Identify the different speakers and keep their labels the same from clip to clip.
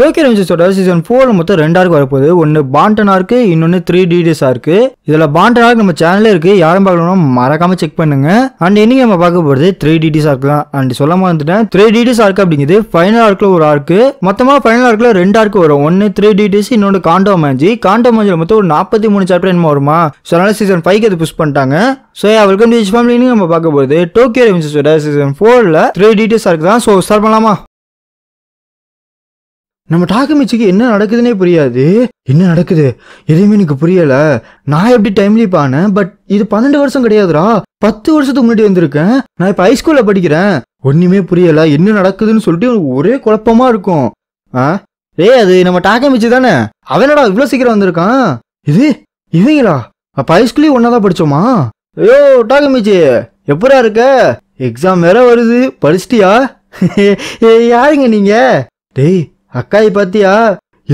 Speaker 1: Tokyo ரெவெஞ்சர்ஸோட season 4 மொத்தம் 2 arc வரப்போகுது. ஒன்று பாண்டன் ஆர்க்கு, இன்னொன்று 3DDs ஆர்க்கு. இதில் பாண்டன் ஆர்க் நம்ம சேனலே இருக்கு, யாரும் பார்க்கணும் மறக்காம செக் பண்ணுங்க. அண்ட் இன்னைக்கு நம்ம பார்க்க போகிறது 3DDs ஆர்க் தான். அண்ட் சொல்லாம வந்துட்டேன், 3DDs ஆர்க் அப்படிங்கிறது ஃபைனல் ஆர்க்ல ஒரு ஆர்க்கு. மொத்தமாக ஃபைனல் ஆர்க்ல 2 ஆர்க்கு வரும். ஒன்று 3DDs, இன்னொன்று காண்டோ மேஜி. காண்டோ மேஜில் மொத்தம் ஒரு 43 சாப்டர் என்னமோ வருமா. ஸோ அதனால சீசன் 5க்கு அது புஷ் பண்ணிட்டாங்க. So welcome to family. நம்ம பார்க்க போகிறது டோக்கியோ ரெவெஞ்சர்ஸோட சீசன் 4ல 3DDs ஆர்க் தான். ஸோ ஸ்டார்ட் பண்ணலாமா? நம்ம டாக்கமிச்சிக்கு என்ன நடக்குதுன்னே புரியாது. என்ன நடக்குது எதுவுமே எனக்கு புரியல. நான் எப்படி டைம் லீப் ஆனேன்? பட் இது 12 வருஷம் கிடையாதுரா, 10 வருஷத்துக்கு முன்னாடி வந்திருக்கேன். நான் இப்ப ஹைஸ்கூல்ல படிக்கிறேன். ஒண்ணுமே புரியல, என்ன நடக்குதுன்னு சொல்லிட்டு ஒரே குழப்பமா இருக்கும். அது நம்ம டாக்கமிச்சி தானே? அவனடா இவ்வளவு சீக்கிரம் வந்திருக்கான்? இது இவங்களா? அப்ப ஹைஸ்கூல்ல ஒன்னாதான் படிச்சோமா? ஐயோ டாக்கமிச்சி, எப்படா இருக்க? எக்ஸாம் வேற வருது, படிச்சிட்டியா? யாருங்க நீங்க? டேய் அக்காய் பாத்தியா?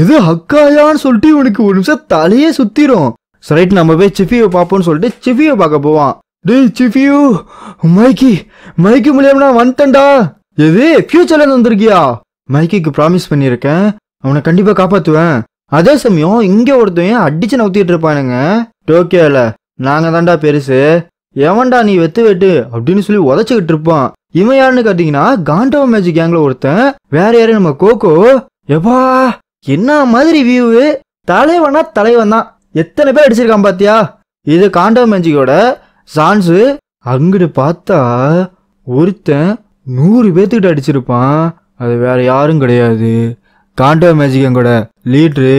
Speaker 1: எது அக்காயான்னு சொல்லிட்டு இவனுக்கு ஒரு நிமிஷம் தலையே சுத்திரும். ரைட், நம்ம போய் சிஃபியோ பார்ப்போம்னு சொல்லிட்டு சிஃபியோ பார்க்க போவான். டேய் சிஃபியோ, மைக்கி மூலியமா வந்துட்டேன்டா. எது ஃபியூச்சர்ல இருந்து வந்திருக்கியா? மைக்கிக்கு ப்ராமிஸ் பண்ணியிருக்கேன், அவனை கண்டிப்பா காப்பாத்துவேன். அதே சமயம் இங்க ஒருத்தன் அடிச்சு நவுத்திட்டு இருப்பானுங்க. டோக்கியோல நாங்க தான்டா பெருசு, எவன்டா நீ வெட்டு அப்படின்னு சொல்லி உதச்சுக்கிட்டு இருப்பான். இவன் யாருன்னு காட்டீங்கன்னா காண்டோ மேஜிக் கேங்ல ஒருத்தன். வேற யாரு? நம்ம கோகோ. எப்பா என்ன மாதிரி வியூ! தலைவன் தான். எத்தனை பேர் அடிச்சிருக்கான் பாத்தியா? இது காண்டோ மேஜிக்கோட சான்ஸ். அங்கிட்டு பார்த்தா ஒருத்தன் 100 பேத்துக்கிட்ட அடிச்சிருப்பான். அது வேற யாரும் கிடையாது, காண்டோ மேஜிக் கேங்கோட லீடரு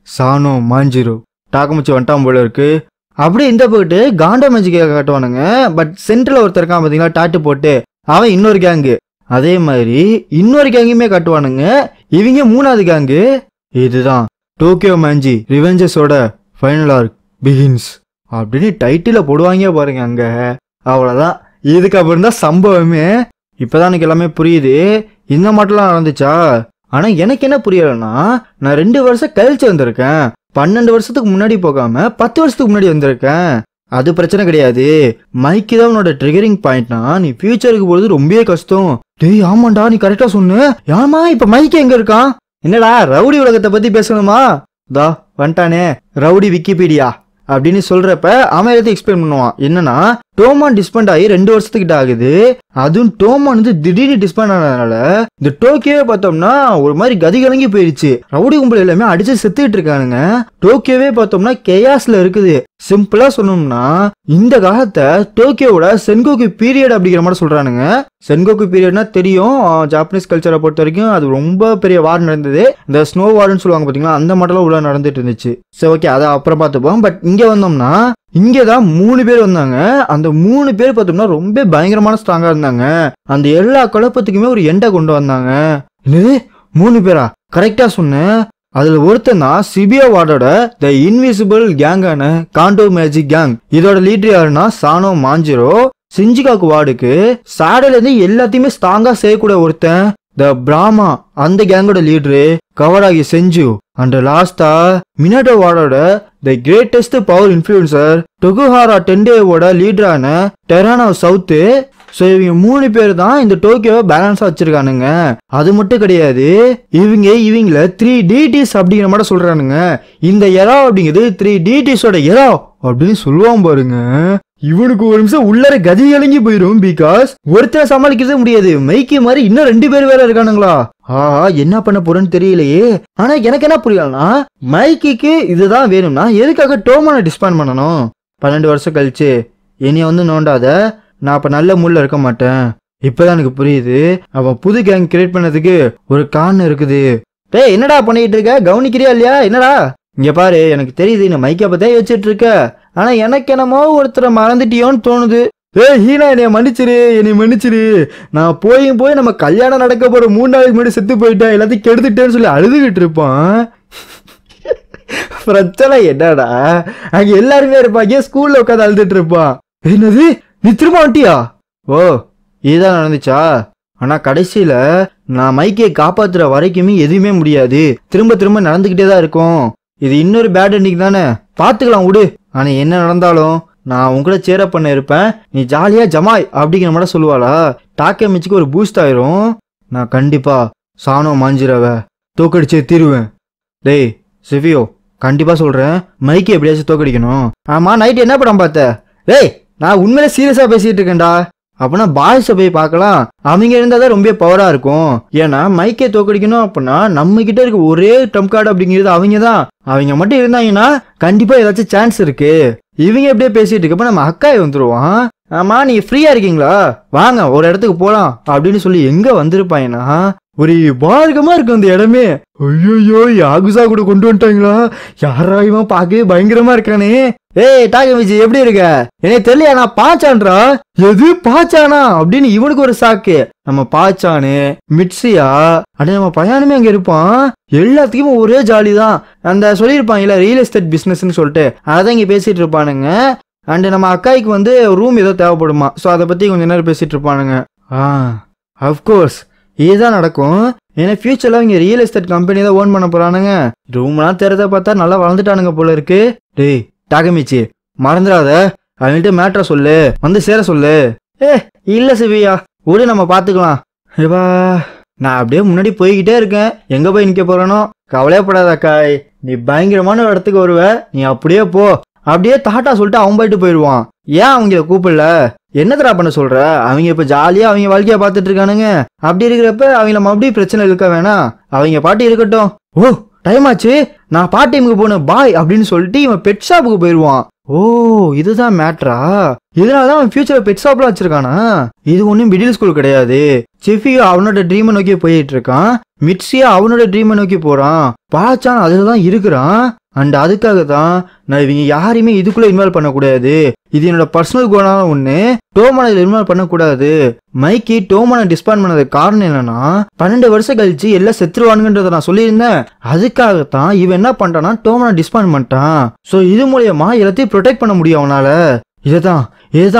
Speaker 1: சானோ மாஞ்சிரோ. டாக்கமிச்சி வந்துட்டான் போல இருக்கு. அப்படியே இந்த போயிட்டு காண்டோ மேஜிக் காட்டுவானுங்க. பட் சென்ட்ரல் ஒருத்தர் இருக்கான் பாத்தீங்களா, டாட்டு போட்டு, அவன் இன்னொரு கேங்கு. அதே மாதிரி இன்னொரு கேங்குமே காட்டுவானுங்க. இவங்க 3வது கேங்கு. இதுதான் டோக்கியோ மேஜி ரிவெஞ்சர்ஸோட ஃபைனல் ஆர்க் பிகின்ஸ் அப்படின்னு டைட்டில போடுவாங்க பாருங்க அங்க. அவ்வளவுதான், இதுக்கப்புறம் தான் சம்பவமே. இப்பதான் எனக்கு எல்லாமே புரியுது. இந்த மாட்டெல்லாம் நடந்துச்சா? ஆனா எனக்கு என்ன புரியலன்னா, நான் 2 வருஷம் கழிச்சு வந்திருக்கேன். 12 வருஷத்துக்கு முன்னாடி போகாம 10 வருஷத்துக்கு முன்னாடி வந்திருக்கேன். அது பிரச்சனை கிடையாது. மைக்கு தான் உன்னோட ட்ரிகரிங் பாயிண்ட்னா நீ ஃபியூச்சருக்கு போறது ரொம்பவே கஷ்டம். டேய் ஆமாண்டா, நீ கரெக்டா சொன்ன. ஏமா இப்ப மைக்கு எங்க இருக்கான்? என்னடா ரவுடி உலகத்தை பத்தி பேசணுமா? தா வந்துட்டானே ரவுடி விக்கிபீடியா அப்படின்னு சொல்றப்ப அவன் எல்லாத்தையும் எக்ஸ்பிளைன் பண்ணுவான். என்னன்னா, டோமான் டிஸ்பண்ட் ஆகி 2 வருஷத்துக்கிட்ட ஆகுது. அதுவும் டோமான் வந்து திடீர்னு டிஸ்பண்ட் ஆனதுனால இந்த டோக்கியோவே பார்த்தோம்னா ஒரு மாதிரி கதி கலங்கி போயிருச்சு. ரவுடி கும்பல் எல்லாமே அடிச்சு செத்துக்கிட்டு இருக்கானுங்க. டோக்கியோவே பார்த்தோம்னா கேயாஸ்ல இருக்குது. சிம்பிளா சொல்லணும்னா இந்த காலத்தை டோக்கியோவோட சென்கோக்கு பீரியட் அப்படிங்கிற மாதிரி சொல்றானுங்க. சென்கோக்கு பீரியட்னா தெரியும், ஜாப்பனீஸ் கல்ச்சரை பொறுத்த வரைக்கும் அது ரொம்ப பெரிய வார் நடந்தது. இந்த ஸ்னோ வார்னு சொல்லுவாங்க பாத்தீங்களா, அந்த மாடலாம் உள்ள நடந்துட்டு இருந்துச்சு. சரி ஓகே, அதை அப்புறம் பார்த்துப்போம். பட் இங்க வந்தோம்னா இங்கதான் 3 பேர் வந்தாங்க. அந்த 3 பேர் பார்த்தோம்னா ரொம்ப பயங்கரமான ஸ்ட்ராங்கா இருந்தாங்க. அந்த எல்லா குழப்பத்துக்குமே ஒரு எண்டை கொண்டு வந்தாங்க. என்னது 3 பேரா? கரெக்டா சொன்னேன். அதுல ஒருத்தன் தான் சிபியா வார்டோட த இன்விசிபிள் கேங்கான காண்டோ மேஜிக் கேங். இதோட லீடர் யாருன்னா சானோ மாஞ்சிரோ. சிஞ்சிகாக்கு வார்டுக்கு சாடையில இருந்து எல்லாத்தையுமே ஸ்ட்ராங்கா செய்யக்கூடிய ஒருத்தன் த பிராமா, அந்த கேங்கோட லீடரு கவராகி செஞ்சு. அண்ட் லாஸ்டா மினாட்டோ வார்டோட the greatest power influencer Tokuhara டெண்டேவோட லீடரான டெரானோ சவுத்து. ஸோ இவங்க 3 பேர் தான் இந்த டோக்கியோவை பேலன்ஸா வச்சிருக்கானுங்க. அது மட்டும் கிடையாது, இவங்கள 3DDs அப்படிங்கிற மாதிரி சொல்றானுங்க. இந்த எரா அப்படிங்கிறது 3DDஸோட எரா அப்படின்னு சொல்லுவான் பாருங்க. இவனுக்கு ஒரு நிமிஷம் உள்ளர கதி கலங்கி போயிடும். பிகாஸ் ஒருத்தனை சமாளிக்கிறதே முடியாது. மைக்கி மாதிரி இன்னும் 2 பேர் வேற இருக்கானுங்களா? என்ன பண்ண போறேன்னு தெரியலையே. ஆனா எனக்கு என்ன புரியலன்னா, மைக்கிக்கு இதுதான் வேணும்னா எதுக்காக டோமானை டிஸ்பேண்ட் பண்ணணும்? 12 வருஷம் கழிச்சு என்னைய வந்து நோண்டாத, நான் அப்ப நல்ல மூட்ல இருக்க மாட்டேன். இப்பதான் எனக்கு புரியுது, அவன் புது கேங் கிரியேட் பண்ணதுக்கு ஒரு காரணம் இருக்குது. டேய் என்னடா பண்ணிட்டு இருக்க? கவனிக்கிறியா இல்லையா? என்னடா இங்க பாரு, எனக்கு தெரியுது நான் மைக்கை பத்தே யோசிச்சுட்டு இருக்க. ஆனா எனக்கு என்னமோ ஒருத்தரை மறந்துட்டியோன்னு தோணுது. ஹீனா என்னை மன்னிச்சிரு. நான் போய் நம்ம கல்யாணம் நடக்க போற 3 நாளைக்கு முன்னாடி செத்து போயிட்டேன், எல்லாத்தையும் கெடுத்துட்டேன்னு சொல்லி அழுதுகிட்டு இருப்பான். பிரச்சனை என்னடா, அங்க எல்லாருமே இருப்பாங்க, ஸ்கூல்ல உட்காந்து அழுதுட்டு இருப்பான். என்னது நீ திரும்ப வந்துட்டியா? ஓ இதுதான் நடந்துச்சா? ஆனா கடைசியில நான் மைக்கை காப்பாத்துற வரைக்குமே எதுவுமே முடியாது, திரும்ப நடந்துகிட்டே தான் இருக்கும். இது இன்னொரு பேட் எண்டிங் தானே, பாத்துக்கலாம் விடு. ஆனா என்ன நடந்தாலும் நான் உங்களை சேர பண்ண இருப்பேன், நீ ஜாலியா ஜமாய் அப்படிங்கிற மாதிரி சொல்லுவாளா. டாக்கமிச்சிக்கு ஒரு பூஸ்ட் ஆயிரும். நான் கண்டிப்பா சானோ மாஞ்சிரவ தோக்கடிச்சே தீருவேன். டேய் சிவியோ, கண்டிப்பா சொல்றேன், மைக்கை எப்படியாச்சும் தோக்கடிக்கணும். ஆமா, நைட் என்ன படம் பார்த்த? டேய் நான் உண்மையிலே சீரியஸா பேசிட்டு இருக்கேன்டா. அப்படின்னா பாய்ஸை போய் பார்க்கலாம், அவங்க இருந்தாதான் ரொம்ப பவரா இருக்கும். ஏன்னா மைக்கை தோக்கடிக்கணும் அப்படின்னா நம்ம கிட்ட இருக்க ஒரே ட்ரம்ப் கார்டு அப்படிங்கிறது அவங்க தான். அவங்க மட்டும் இருந்தாங்கன்னா கண்டிப்பா ஏதாச்சும் சான்ஸ் இருக்கு. இவங்க எப்படியே பேசிட்டு இருக்கப்ப நம்ம அக்காய் வந்துருவான். ஆமா நீங்க ஃப்ரீயா இருக்கீங்களா, வாங்க ஒரு இடத்துக்கு போலாம் அப்படின்னு சொல்லி எங்க வந்திருப்பாங்கன்னா ஒரு பாரகமா இருக்கு அந்த இடமே. ஐயோ யாகுசா கூட கொண்டு வந்துட்டாங்களா, யாரா இவன் பார்க்கவே பயங்கரமா இருக்கானே. ஏய் டாகமிச்சி எப்படி இருக்க, எனக்கு தெரியலையா, நான் பாச்சான்றா. எது பாச்சானா அப்படின்னு இவனுக்கு ஒரு சாக்கு. நம்ம பாச்சானு மிட்சியா அப்படி நம்ம பையனுமே அங்க இருப்பான். எல்லாத்துக்குமே ஒரே ஜாலி தான். அந்த சொல்லியிருப்பாங்கல்ல ரியல் எஸ்டேட் பிசினஸ்ன்னு சொல்லிட்டு, அதான் இங்க பேசிட்டு இருப்பானுங்க. அண்ட் நம்ம அக்காய்க்கு வந்து ரூம் ஏதோ தேவைப்படுமா, ஸோ அதை பத்தி கொஞ்ச நேரம் பேசிட்டு இருப்பானுங்க. அஃப்கோர்ஸ் இதுதான் நடக்கும். ஏன்னா ஃபியூச்சர்ல அவங்க ரியல் எஸ்டேட் கம்பெனி தான் ஓன் பண்ண போறானுங்க. ரூம்லாம் தெரிஞ்ச பார்த்தா நல்லா வளர்ந்துட்டானுங்க போல இருக்கு. டேய் டாகமிச்சி மறந்துடாத, அவங்கள்ட்ட மேட்ரை சொல்லு, வந்து சேர சொல்லு. இல்ல சிவியா விடு, நம்ம பாத்துக்கலாம். ஏவா நான் அப்படியே முன்னாடி போய்கிட்டே இருக்கேன், எங்க போய் நிக்க போறேனோ. கவலையப்படாத அக்காய், நீ பயங்கரமான ஒரு இடத்துக்கு வருவ, நீ அப்படியே போ. அப்படியே தாட்டா சொல்லிட்டு அவன் போயிட்டு போயிடுவான். ஏன் அவங்கள கூப்பிடல, என்னத்தரா பண்ண சொல்ற? அவங்க இப்ப ஜாலியா அவங்க வாழ்க்கைய பாத்துட்டு இருக்கானுங்க. அப்படி இருக்கிறப்ப அவங்கள மறுபடியும் பிரச்சனை இருக்க வேணாம், அவங்க பாட்டி இருக்கட்டும். ஓ டைம் ஆச்சு, நான் பார்ட் டைமுக்கு போனேன் பாய் அப்படின்னு சொல்லிட்டு இவன் பெட் ஷாப்புக்கு போயிடுவான். ஓ இதுதான் மேட்ரா, இதனாலதான் அவன் ஃபியூச்சர்ல பெட் ஷாப்லாம் வச்சிருக்கானா. இது ஒன்னும் மிடில் ஸ்கூல் கிடையாது. சிஃபியோ அவனோட ட்ரீமை நோக்கி போயிட்டு இருக்கான், மிட்சியா அவனோட ட்ரீமை நோக்கி போறான், பாச்சான் அதுலதான் இருக்கிறான். அண்ட் அதுக்காக தான் நான் இவங்க யாரையுமே இதுக்குள்ள இன்வால்வ் பண்ணக்கூடாது, இது என்னோட பர்சனல் கோலான ஒண்ணு, டோமான இதுல இன்வால்வ் பண்ணக்கூடாது. மைக்கி டோமான டிஸ்பாண்ட் பண்ணதுக்கு காரணம் என்னன்னா 12 வருஷம் கழிச்சு எல்லாம் செத்துருவானுங்கன்றத நான் சொல்லியிருந்தேன். அதுக்காகத்தான் இவன் என்ன பண்ணிட்டான்னா டோமான டிஸ்பாண்ட் பண்ணிட்டான். ஸோ இது மூலியமா எல்லாத்தையும் ப்ரொடெக்ட் பண்ண முடியும் அவனால. இதுதான்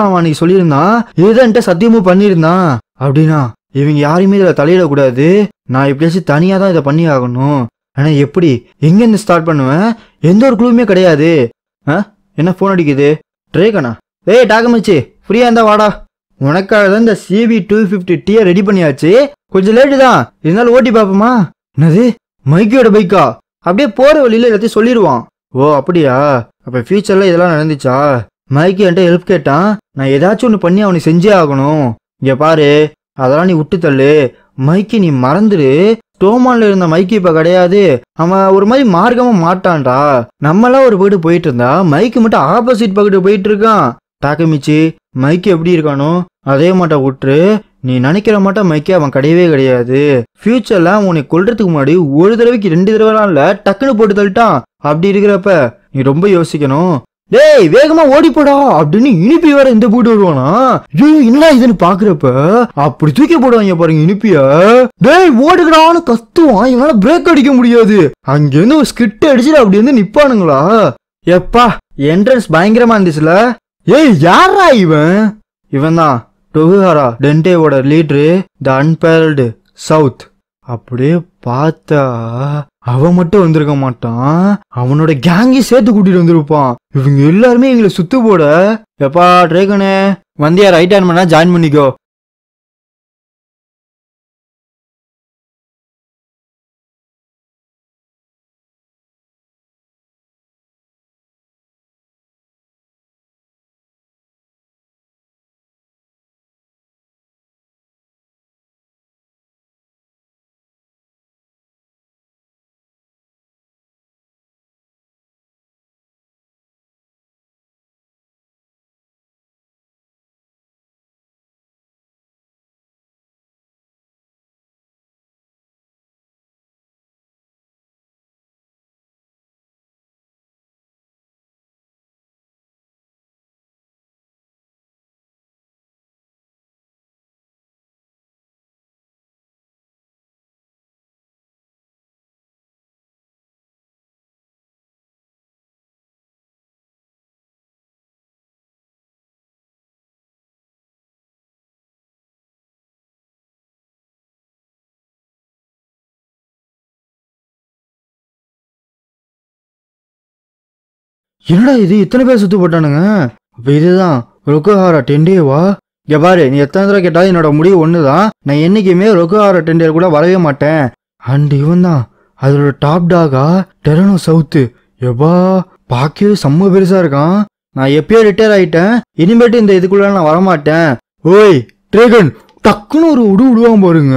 Speaker 1: அவன் அன்னைக்கு சொல்லியிருந்தான், இதுதான் என்கிட்ட சத்தியமும் பண்ணியிருந்தான். அப்படின்னா இவங்க யாரையுமே இதில் தலையிடக்கூடாது, நான் எப்படியாச்சும் தனியாக தான் இதை பண்ணி ஆகணும். ஆனால் எப்படி, எங்கேருந்து ஸ்டார்ட் பண்ணுவேன், எந்த ஒரு குழுவுமே கிடையாது. என்ன ஃபோன் அடிக்குது, ட்ரேகனா? ஏய் டாகமிச்சி ஃப்ரீயாக இருந்தா வாடா, உனக்காக தான் இந்த CB 250T ரெடி பண்ணியாச்சு. கொஞ்சம் லேட்டு தான் இருந்தாலும் ஓட்டி பார்ப்போமா. என்னது மைக்கியோட பைக்கா? அப்படியே போகிற வழியில் எல்லாத்தையும் சொல்லிடுவான். ஓ அப்படியா, அப்போ ஃபியூச்சரில் இதெல்லாம் நடந்துச்சா? மைக்கி என்கிட்ட ஹெல்ப் கேட்டான், நான் ஏதாச்சும் ஒன்று பண்ணி அவனுக்கு செஞ்சே ஆகணும். இங்கே பாரு அதெல்லாம் நீ விட்டு தள்ளு, மைக்கி நீ மறந்துடு. டோமான்ல இருந்த மைக்கி இப்ப கிடையாது, அவன் ஒரு மாதிரி மார்க்கமா மாட்டான்டா. நம்மளாம் ஒரு பக்கத்து போயிட்டு இருந்தா மைக்கு மட்டும் ஆப்போசிட் பக்கத்து போயிட்டு இருக்கான். டாக்கமிச்சி மைக்கி எப்படி இருக்கானோ அதே மாட்டா விட்டுரு, நீ நினைக்கிற மாட்டா மைக்கி அவன் கிடையவே கிடையாது. ஃபியூச்சர்ல உன்னை கொல்றதுக்கு முன்னாடி ஒரு தடவைக்கு 2 தடவைலாம் இல்ல டக்குன்னு போட்டு தள்ளிட்டான். அப்படி இருக்கிறப்ப நீ ரொம்ப யோசிக்கணும். டேய் வேகமா ஓடி போடா அப்படின்னு இனிப்பி வேற இந்த போட்டு வருவானா. என்ன இதுன்னு பாக்குறப்ப அப்படி தூக்கி போடுவாங்க பாருங்க இனிப்பிய. டேய் ஓடுகிறான்னு கத்துவான், இவனால பிரேக் அடிக்க முடியாது. அங்க இருந்து ஒரு ஸ்கிட் அடிச்சுட்டு அப்படி வந்து நிப்பானுங்களா. எப்பா என்ட்ரன்ஸ் பயங்கரமா இருந்துச்சுல. ஏய் யாரா இவன்? இவன் தான் டொகுஹாரா டென்டேவோட லீடரு, த அன்பேர்டு சவுத். அப்படியே பார்த்தா அவன் மட்டும் வந்திருக்க மாட்டான், அவனோட கேங்கி சேர்த்து கூட்டிட்டு வந்திருப்பான். இவங்க எல்லாருமே எங்களை சுத்து போட. எப்பா ட்ரேகனே வந்தியா, ரைட் ஹேண்ட் பண்ணா ஜாயின் பண்ணிக்கோ. என்னடா இது இத்தனை பேர் சுத்து போட்டானுங்க. அப்ப இதுதான் ரொக்குஹாரா டெண்டேவா? இங்க பாரு, நீ எத்தனை தடவை கேட்டாலும் என்னோட முடிவு ஒண்ணுதான், நான் என்னைக்குமே ரொக்குஹாரா டெண்டே கூட வரவே மாட்டேன். அண்ட் இவன் தான் அதோட டாப் டாகா டெரனோ சவுத்து. எப்பா பாக்கவே செம்ம பெருசா இருக்கான். நான் எப்பயோ ரிட்டையர் ஆயிட்டேன், இனிமேட்டு இந்த இதுக்குள்ள நான் வரமாட்டேன். ஓய் டிராகன், டக்குன்னு ஒரு விடுவான் பாருங்க,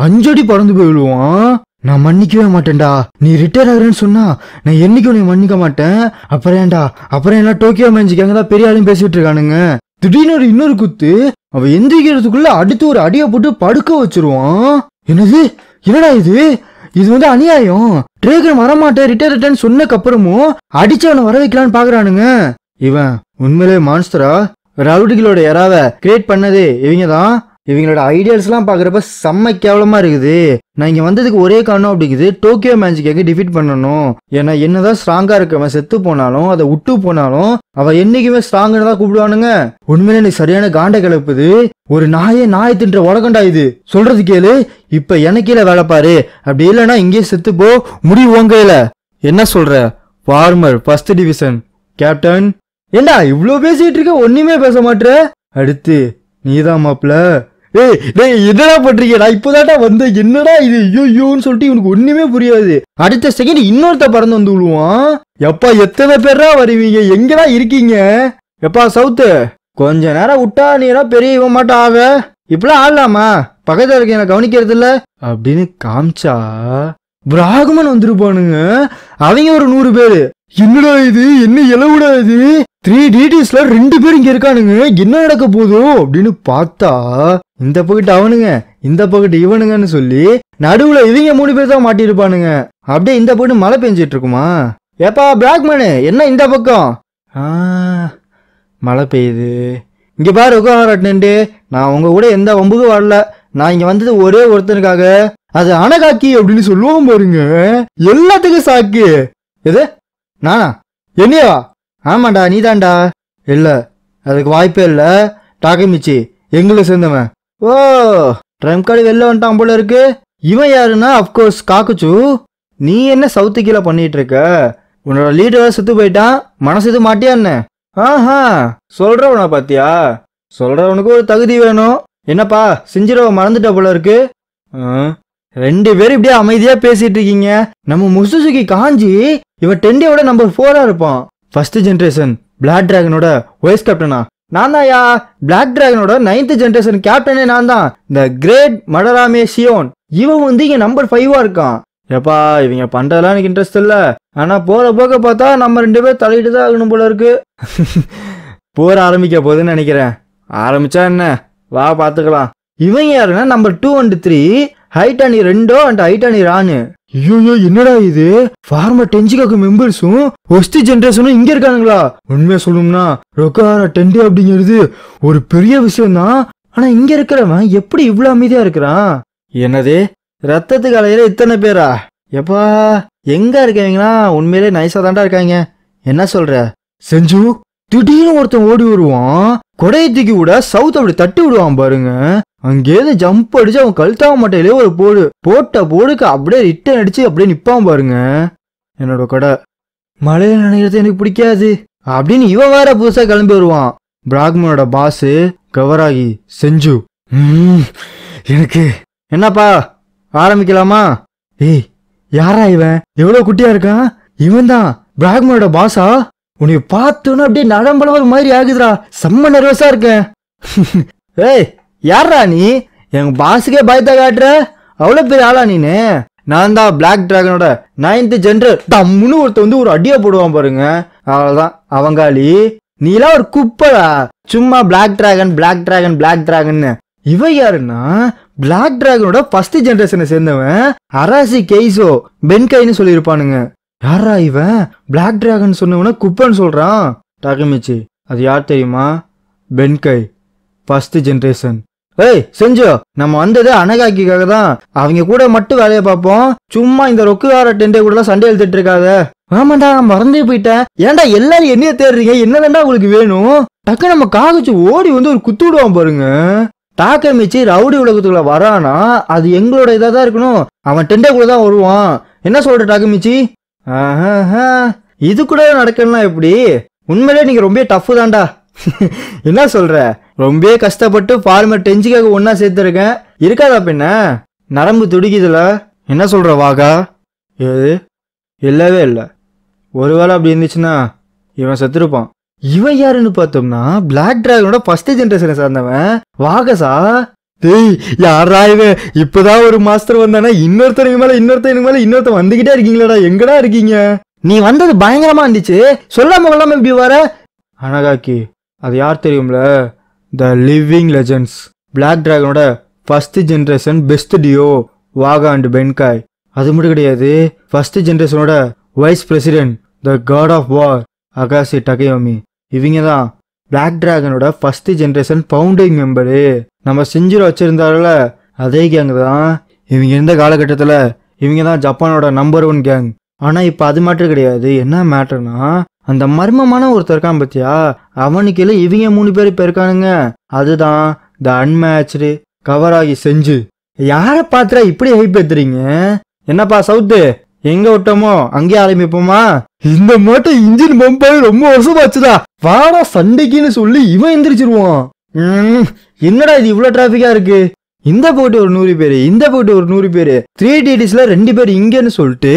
Speaker 1: 5 அடி பறந்து போய் விழுவான். நான் மன்னிக்கவே மாட்டேன்டா. நீ ரிட்டையர் ஆகுறேன்னு சொன்னா நான் என்னைக்கும் நீ மன்னிக்க மாட்டேன். அப்புறம் ஏன்டா, அப்புறம் எல்லாம் டோக்கியோ மேஜிக் அங்கதான் பெரிய ஆளும் பேசிட்டு இருக்கானுங்க. திடீர்னு இன்னொரு குத்து, அவன் எந்திரிக்கிறதுக்குள்ள அடுத்து ஒரு அடியை போட்டு படுக்க வச்சிருவான். என்னது, என்னடா இது, இது வந்து அநியாயம். டிராகன் வரமாட்டேன் ரிட்டையர் சொன்னக்கு அப்புறமும் அடிச்சவனை வர வைக்கலான்னு பாக்குறானுங்க. இவன் உண்மையிலே மான்ஸ்டரா? ரவுடிகளோட யாராவ கிரியேட் பண்ணது இவங்க தான். இவங்களோட ஐடியால்ஸ் எல்லாம் பாக்குறப்ப செம்ம கேவலமா இருக்குது. நான் இங்க வந்ததுக்கு ஒரே காரணம் அப்படிங்குது, டோக்கியோ மேஜிக்கை டிஃபீட் பண்ணணும். ஏன்னா என்னதான் ஸ்ட்ராங்கா இருக்கவன் செத்து போனாலும் அதை விட்டு போனாலும் அவன் என்னைக்குமே ஸ்ட்ராங்கா தான் கூப்பிடுவானுங்க. உண்மையிலே எனக்கு சரியான காண்டை கிளப்புது. ஒரு நாயை தின்ற உலகண்டா இது. சொல்றது கேளு, இப்ப எனக்கீழ வேலை பாரு, அப்படி இல்லைன்னா இங்கே செத்து போ, முடிவு உங்கையில. என்ன சொல்ற? Former 1st division captain. ஏண்டா இவ்வளவு பேசிட்டு இருக்க, ஒண்ணுமே பேச மாட்டேற? அடுத்து நீதான் மாப்ள. ஏய் டேய், என்னடா பண்றீங்க? நான் இப்போதாட்டா வந்தேன், என்னடா இது ஐயோன்னு சொல்லிட்டு இவனுக்கு ஒண்ணுமே புரியாது. அடுத்த செகண்ட் இன்னொருத்த பறந்து வந்து விழுவான். எப்பா எத்தனை பேரா வருவீங்க, எங்கடா இருக்கீங்க? எப்பா சவுத்து, கொஞ்ச நேரம் விட்டா நீரா பெரிய இவன் மாட்டா ஆக, இப்பெல்லாம் ஆடலாமா? பக்கத்துல இருக்க எனக்கு கவனிக்கிறது இல்ல அப்படின்னு காமிச்சா பிராகமன் வந்துருப்பானுங்க. அவங்க ஒரு 100 பேரு. என்னடா இது, என்ன இளவுடா இது, 3 DTஸ்ல 2 பேர் இங்க இருக்கானுங்க, என்ன நடக்க போதும் அப்படின்னு பார்த்தா இந்த பக்கத்து அவனுங்க இந்த பக்கத்து இவனுங்கன்னு சொல்லி நடுவுல இவங்க 3 பேர் தான் மாட்டிருப்பானுங்க. அப்படியே இந்த பக்கத்து மழை பெஞ்சிட்டு இருக்குமா. ஏப்பா பிராக்மனு, என்ன இந்த பக்கம்? மழை பெய்யுது. இங்க பாரு உட்காரட்டு, நான் உங்க கூட எந்த வம்புக்கும் வரல. நான் இங்க வந்தது ஒரே ஒருத்தனுக்காக, அது அனகாக்கி அப்படின்னு சொல்லுவோம் பாருங்க. எல்லாத்துக்கும் சாக்கு. எது நானா? என்னையா? ஆமாண்டா நீதான்டா. இல்ல அதுக்கு வாய்ப்பே இல்ல, டாகமிச்சி எங்களை சேர்ந்தவன். ஓ ட்ரம் கார்டு வெளில வந்துட்டான் போல இருக்கு. இவன் யாருன்னா அப்கோர்ஸ் காக்குச்சு. நீ என்ன சவுத்து கீழே பண்ணிட்டு இருக்க? உன்னோட லீடர் சுத்து போயிட்டான், மனசு இது மாட்டியா என்ன? ஆஹா சொல்றவனா பாத்தியா? சொல்றவனுக்கு ஒரு தகுதி வேணும். என்னப்பா செஞ்சிரவ மறந்துட்ட போல இருக்கு. 2 பேரும் இப்படியே அமைதியா பேசிட்டு இருக்கீங்க. நம்ம முசுசுகி காஞ்சி இவன் 10டேவோட நம்பர் 4ஆ இருப்பான். 1st ஜெனரேஷன் பிளாக் டிராகனோட வைஸ் கேப்டனா நான் தான். யா பிளாக் டிராகனோட 9th ஜெனரேஷன் கேப்டனே நான் தான், த கிரேட் மடராமே சியோன். இவன் வந்து இங்க நம்பர் 5ஆ இருக்கான். எப்பா இவங்க பண்றதெல்லாம் எனக்கு இன்ட்ரெஸ்ட் இல்ல, ஆனா போற போக்க பார்த்தா நம்ம 2 பேரும் தலையிட்டு தான் ஆகணும் போல இருக்கு. போற ஆரம்பிக்க போகுதுன்னு நினைக்கிறேன். ஆரம்பிச்சா என்ன, வா பாத்துக்கலாம். இவங்க யாருன்னா நம்பர் 2 and 3 ஹைட்டானி 2 அண்ட் ஹைட்டானி ரானு. ஐயோ என்னடா இது, ஃபார்மர் டெஞ்சிகாக்கு மெம்பர்ஸும் 1st ஜெனரேஷனும் இங்க இருக்கானுங்களா? உண்மையா சொல்லணும்னா ரொக்காரா 10 அப்படிங்கிறது ஒரு பெரிய விஷயம் தான். ஆனா இங்க இருக்கிறவன் எப்படி இவ்வளவு அமைதியா இருக்கிறான்? என்னது ரத்தத்துக்கு அலையில இத்தனை பேரா? எப்பா எங்க இருக்கவங்களா உண்மையிலே நைஸா தாண்டா இருக்காங்க. என்ன சொல்ற செஞ்சு? திடீர்னு ஒருத்தன் ஓடி வருவான், கொடையை தூக்கி விட சவுத் அப்படி தட்டி விடுவான் பாருங்க. அங்கேருந்து ஜம்ப் அடிச்சு அவன் கழுத்தாவ மாட்டையிலே ஒரு போட்ட போடுக்கு அப்படியே ரிட்டன் அடிச்சு அப்படியே நிப்பான் பாருங்க. என்னோட கொடை மழையில நினைக்கிறது எனக்கு பிடிக்காது அப்படின்னு இவன் வேற புதுசா கிளம்பி வருவான். பிராக்மனோட பாஸ் கவராகி செஞ்சு. எனக்கு என்னப்பா ஆரம்பிக்கலாமா? ஏய் யாரா இவன், எவ்வளவு குட்டியா இருக்கான்? இவன் தான் பிராக்மனோட பாஸா? உன்னை பார்த்தோன்னா அப்படியே நடம்பளவர் மாதிரி ஆகுதுடா, செம்ம நர்வஸா இருக்கேன். ஏய் யாரா நீ, எங்க பாஸுக்கே பயத்தை காட்டுற? அவ்வளவு பெரிய ஆளா நீனு? நான் தான் பிளாக் டிராகனோட 9th ஜெனரல். தம்முன்னு ஒருத்த வந்து ஒரு அடியா போடுவான் பாருங்க, அவ்வளவுதான் அவங்காளி. நீலாம் ஒரு குப்படா, சும்மா black dragon black dragon black dragon. இவன் யாருன்னா பிளாக் டிராகனோட 1st ஜெனரேஷனை சேர்ந்தவன் அராசி கெய்சோ பென்கைன்னு சொல்லியிருப்பானுங்க. யாரா இவன் பிளாக் டிராகன் சொன்னவன குப்பன்னு சொல்றான்? டாகமிச்சி அது யார் தெரியுமா? பென்கை 1st ஜெனரேஷன். ஏய் செஞ்சோ, நம்ம வந்தது அனகாக்கிக்காக தான். அவங்க கூட மட்டும் வேலையை பார்ப்போம், சும்மா இந்த ரொக்குகார டெண்டே கூட எல்லாம் சண்டை எழுதிட்டு இருக்காத. ஆமாண்டா நான் மறந்தே போயிட்டேன். ஏன்டா எல்லாரும் என்னைய தேடுறீங்க, என்னதான்டா உங்களுக்கு வேணும்? டக்கு நம்ம காகச்சு ஓடி வந்து ஒரு குத்து விடுவான் பாருங்க. டாகமிச்சி ரவுடி உலகத்துக்குள்ள வரானா அது எங்களோட இதா தான் இருக்கணும், அவன் டெண்டே கூட தான் வருவான். என்ன சொல்ற டாகமிச்சி? இது கூட நடக்கலாம் எப்படி? உண்மையிலே நீங்க ரொம்ப டஃப் தான்டா. என்ன சொல்ற? ரொம்ப கஷ்டப்பட்டு ஃபார்மர் டெஞ்சிக்காக ஒன்னா சேர்த்திருக்கேன், இருக்காதா பின்ன? நரம்பு துடிக்குதுல. என்ன சொல்ற வாகா? எது? இல்லவே இல்லை. ஒருவேளை அப்படி இருந்துச்சுன்னா இவன் செத்துருப்பான். இவன் யாருன்னு பார்த்தோம்னா பிளாக் டிராகனோட ஃபர்ஸ்ட் ஜென்ரேஷனை சார்ந்தவன் வாகசா. டேய் யாரா இவன்? இப்பதான் ஒரு மாஸ்டர் வந்தானே, இன்னொருத்தனுக்கு மேல இன்னொருத்தன் வந்துகிட்டே இருக்கீங்களாடா, எங்கடா இருக்கீங்க? நீ வந்தது பயங்கரமா இருந்துச்சு, சொல்லாம கொள்ளாம இப்படி வர. அனகாக்கி, அது யார் தெரியும்ல? த லிவிங் லெஜெண்ட்ஸ், பிளாக் டிராகனோட first generation best duo Waka and Benkei. அது மட்டும் கிடையாது, ஃபர்ஸ்ட் ஜென்ரேஷனோட vice president, the god of war Akashi Takaomi. இவங்க தான் பிளாக் டிராகனோட ஃபர்ஸ்ட் ஜென்ரேஷன் ஃபவுண்டிங் மெம்பரு. நம்ம செஞ்சுரி வச்சிருந்தாருல, அதே கேங் தான் இவங்க இருந்த காலகட்டத்தில். இவங்க தான் ஜப்பானோட நம்பர் 1 கேங். ஆனால் இப்போ அது மட்டும் கிடையாது. என்ன மேட்டர்னா, அந்த மர்மமான ஒருத்தர் இருக்கான் பத்தியா, அவனுக்கு இல்லை இவங்க 3 பேர் இப்போ இருக்கானுங்க. அதுதான் த அன்மேட்ச்டு கவராகி செஞ்சு. யாரை பாத்திரா இப்படி ஹைப் ஏத்துறீங்க? என்னப்பா சவுத்து, எங்க விட்டோமோ அங்கேயே ஆரம்பிப்போமா? இந்த மாட்டம் இன்ஜின் பம்ப் ஆகி ரொம்ப வருஷம் ஆச்சுதா. வாடா சண்டைக்குன்னு சொல்லி இவன் எந்திரிச்சிருவான். என்னடா இது இவ்வளவு டிராபிக்கா இருக்கு? இந்த போட்டு ஒரு 100 பேரு, இந்த போட்டு ஒரு 100 பேரு, 3DDஸ்ல 2 பேர் இங்கன்னு சொல்லிட்டு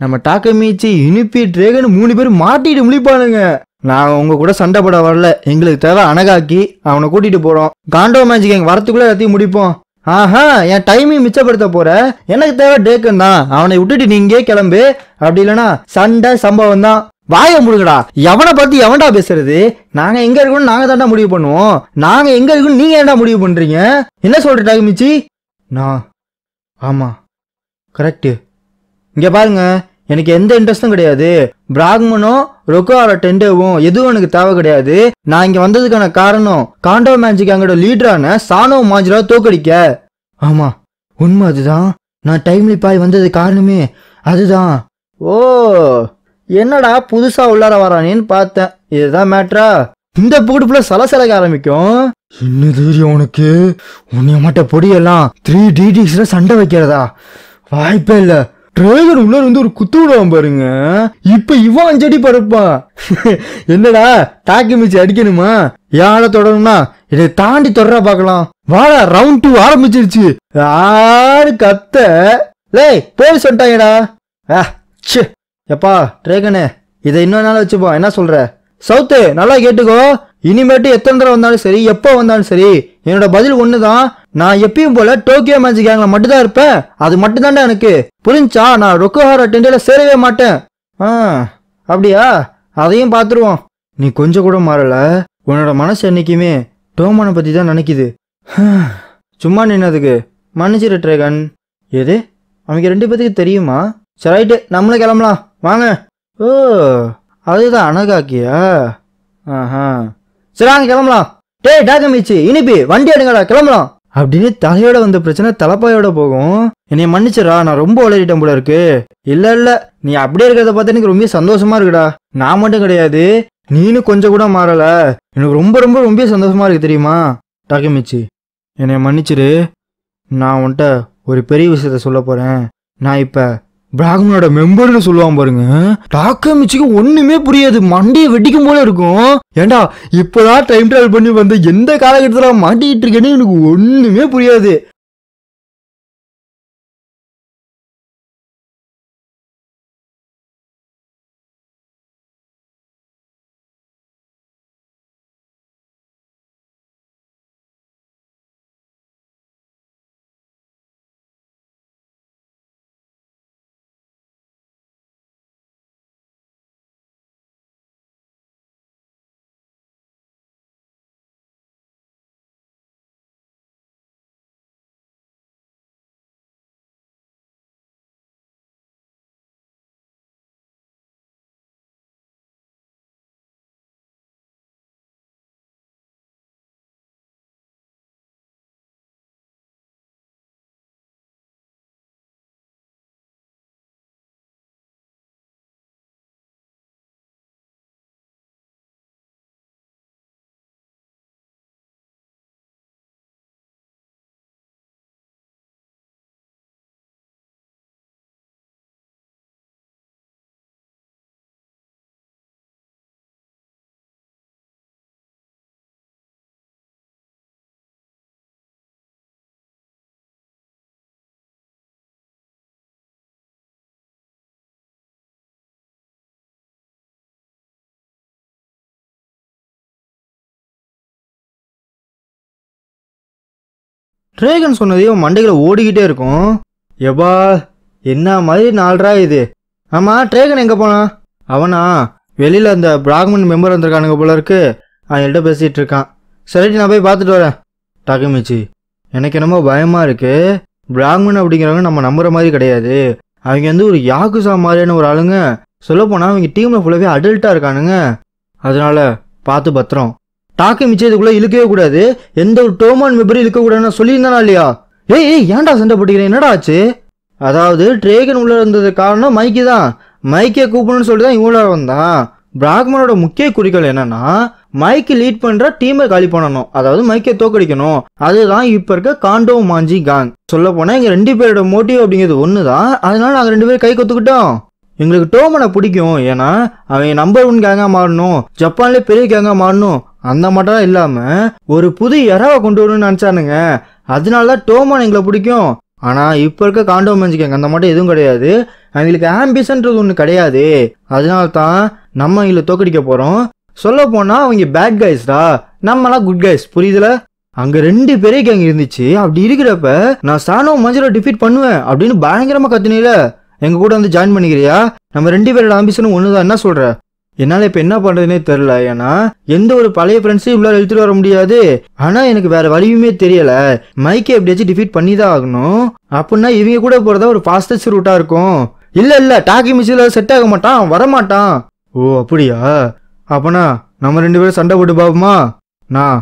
Speaker 1: நம்ம டாக்கமீச்சி இனிப்பி டிரேகன் 3 பேர் மாட்டிட்டு முழிப்பானுங்க. நான் உங்க கூட சண்டை போட வரல, எங்களுக்கு தேவை அனகாக்கி, அவனை கூட்டிட்டு போறோம். காண்டோ மேஜிக் எங்க வரத்துக்குள்ள எல்லாத்தையும் முடிப்போம். ஆஹா, என் டைமையும் மிச்சப்படுத்த போற. எனக்கு தேவை டேக்கன் தான், அவனை விட்டுட்டு நீங்க கிளம்பு. அப்படி இல்லைன்னா சண்டை சம்பவம் தான். வாய முடுங்கடா. எவனை பத்தி எவன்டா பேசுறது? நாங்க எங்க இருக்கணும் நாங்க தாண்டா முடிவு பண்ணுவோம். நாங்க எங்க இருக்கணும் நீங்க ஏன்டா முடிவு பண்றீங்க? என்ன சொல்ற டாகமிச்சி? நான் ஆமா கரெக்ட். இங்க பாருங்க, எனக்கு எந்த இன்ட்ரெஸ்டும் கிடையாது. பிராக்மனோ ரொக்கோட டெண்டவும் எதுவும் எனக்கு தேவை கிடையாது. நான் இங்க வந்ததுக்கான காரணம் காண்டோ மேஜிக் அங்கோட லீடரான சானோ மாஜிரா தோக்கடிக்க. ஆமா உண்மை அதுதான். நான் டைம்லி பாய் வந்தது காரணமே அதுதான். ஓ, என்னடா புதுசா உள்ளார வரானேன்னு பார்த்தேன். இதுதான் மேட்ரா? இந்த புகுடுப்புல சலசலக்க ஆரம்பிக்கும். என்ன தெரியும் உனக்கு? உன்னைய மட்டும் பொடியெல்லாம் 3DDஸ்ல சண்டை வைக்கிறதா? வாய்ப்பே இல்ல. டிரைவர் உள்ள இருந்து ஒரு குத்து விடுவான் பாருங்க, இப்ப இவன் 5 அடி பறப்பான். என்னடா டாக்கி மிச்சி அடிக்கணுமா? யார தொடணும்னா இதை தாண்டி தொடர பாக்கலாம். வாடா, ரவுண்ட் 2 ஆரம்பிச்சிருச்சு. யாரு கத்த? லேய் போய் சொல்லிட்டாங்கடா. எப்பா டிரேகனே, இதை இன்னொரு நாள் வச்சுப்போம், என்ன சொல்ற? சவுத்து நல்லா கேட்டுக்கோ, இனிமேட்டு எத்தனை தடவை வந்தாலும் சரி, எப்போ வந்தாலும் சரி, என்னோட பதில் ஒண்ணுதான். நான் எப்பயும் போல டோக்கியோ மேஜிக் கேங்ல மட்டும்தான் இருப்பேன். அது மட்டும் தாண்டா எனக்கு புரிஞ்சா. நான் ரொக்கோஹாரா டெண்டில சேரவே மாட்டேன். அப்படியா? அதையும் பார்த்துருவோம். நீ கொஞ்சம் கூட மாறல. உன்னோட மனசு என்னைக்குமே டோமனை பத்தி தான் நினைக்குது. சும்மா நின்னதுக்கு மன்னிச்சிரு டிரேகன். எது, அவங்க 2 பேத்துக்கு தெரியுமா? சரி ரைட்டு, நம்மளும் கிளம்பலாம் வாங்க. ஓ, அதுதான் அனகாக்கியா? ஆஹா, சரி வாங்க கிளம்பலாம். டேய் டாகமிச்சி இனிப்பி வண்டி எடுங்கடா கிளம்பலாம். அப்படின்னு தலையோட வந்த பிரச்சனை தலைப்பாயோட போகும். என்னைய மன்னிச்சிடா, நான் ரொம்ப உளறிட்டேன் போல இருக்கு. இல்ல இல்ல, நீ அப்படியே இருக்கிறத பார்த்து எனக்கு ரொம்ப சந்தோஷமா இருக்குடா. நான் மட்டும் கிடையாது, நீனும் கொஞ்சம் கூட மாறல. எனக்கு ரொம்ப ரொம்ப ரொம்ப சந்தோஷமா இருக்கு தெரியுமா? டாகமிச்சி என்னைய மன்னிச்சிரு. நான் உன்கிட்ட ஒரு பெரிய விஷயத்த சொல்ல போறேன். நான் இப்ப பிராக்மனோட மெம்பர்னு சொல்லுவான் பாருங்க. டாக்கமிச்சிக்கு ஒண்ணுமே புரியாது, மண்டையை வெடிக்கும் போல இருக்கும். ஏண்டா இப்பதான் டைம் டிராவல் பண்ணி வந்த எந்த காலகட்டத்துல மாட்டிக்கிட்டு இருக்கேன்னு எனக்கு ஒண்ணுமே புரியாது. ட்ரேகன் சொன்னதையும் மண்டைகளை ஓடிக்கிட்டே இருக்கும். எபா என்ன மாதிரி நாள்ரா இது. ஆமா ட்ரேகன் எங்க போனா? அவனா வெளியில அந்த பிராக்மன் மெம்பர் வந்திருக்கானுங்க போல இருக்கு, அவன்கிட்ட பேசிட்டு இருக்கான். சரி நான் போய் பார்த்துட்டு வரேன். டாக்குமிச்சி எனக்கு என்னமோ பயமா இருக்கு. பிராக்மன் அப்படிங்கிறவங்க நம்ம நம்புற மாதிரி கிடையாது. அவங்க வந்து ஒரு யாகுசா மாதிரியான ஒரு ஆளுங்க. சொல்ல போனா அவங்க டீம்ல ஃபுல்லாவே அடல்ட்டா இருக்கானுங்க. அதனால பார்த்து பத்திரம். டாக்குமிச்சி இதுக்குள்ள இழுக்கவே கூடாது, எந்த ஒரு டோமான் மெம்பரும் இழுக்க கூடாதுன்னு சொல்லியிருந்தானா இல்லையா? ஏய் ஏன்டா சண்டை போட்டுக்கிறேன், என்னடா ஆச்சு? அதாவது ட்ரேகன் உள்ள இருந்தது காரணம் மைக்கி தான். மைக்கை கூப்பிடணும்னு சொல்லிட்டு தான் இவ்வளோ வந்தான். பிராக்மனோட முக்கிய குறிக்கோள் என்னன்னா மைக்கை லீட் பண்ற டீமை காலி பண்ணணும், அதாவது மைக்கை தோக்கடிக்கணும். அதுதான் இப்ப இருக்க காண்டோ மாஞ்சி காங். சொல்ல போனா எங்க 2 பேரோட மோட்டிவ் அப்படிங்கிறது ஒண்ணுதான். அதனால நாங்க 2 பேரும் கை கொத்துக்கிட்டோம். எங்களுக்கு டோமனை பிடிக்கும், ஏன்னா அவன் நம்பர் 1 கேங்கா மாறணும், ஜப்பான்ல பெரிய கேங்கா மாறணும். அந்த மட்டும் இல்லாம ஒரு புது எறாவை கொண்டு வரணும்னு நினைச்சானுங்க. அதனாலதான் டோமன் எங்களை பிடிக்கும். ஆனா இப்ப இருக்க காண்டோ மாஞ்சி கேங் அந்த மட்டும் எதுவும் கிடையாது. அவங்களுக்கு ஆம்பிஷன்றது ஒண்ணு கிடையாது. அதனால தான் நம்ம இவங்களை தோக்கடிக்க போறோம். சொல்ல போனா அவங்க பேட் கைஸ்டா, நம்மளாம் குட் கைஸ், புரியுதுல? அங்க 2 பெரிய கேங் இருந்துச்சு. அப்படி இருக்கிறப்ப நான் சானோ மஞ்சளை டிஃபீட் பண்ணுவேன் அப்படின்னு பயங்கரமா கத்துனீல. எங்க கூட வந்து ஜாயின் பண்ணிக்கிறியா? நம்ம 2 பேரோட ஆம்பிஷனும் ஒண்ணுதான். என்ன சொல்ற? என்னால இப்ப என்ன பண்றதுனே தெரியல. ஏன்னா எந்த ஒரு பழைய ஃப்ரெண்ட்ஸையும் இவ்வளவு இழுத்துட்டு வர முடியாது. ஆனா எனக்கு வேற வழியுமே தெரியல. மைக்கை எப்படியாச்சும் டிஃபீட் பண்ணி தான் ஆகணும். அப்படின்னா இவங்க கூட போறதா ஒரு ஃபாஸ்டஸ்ட் ரூட்டா இருக்கும். இல்ல டாக்குமிச்சில செட் ஆக மாட்டான், வரமாட்டான். ஓ அப்படியா? அப்பனா நம்ம 2 பேரும் சண்டை போட்டு பாப்போமா? நான்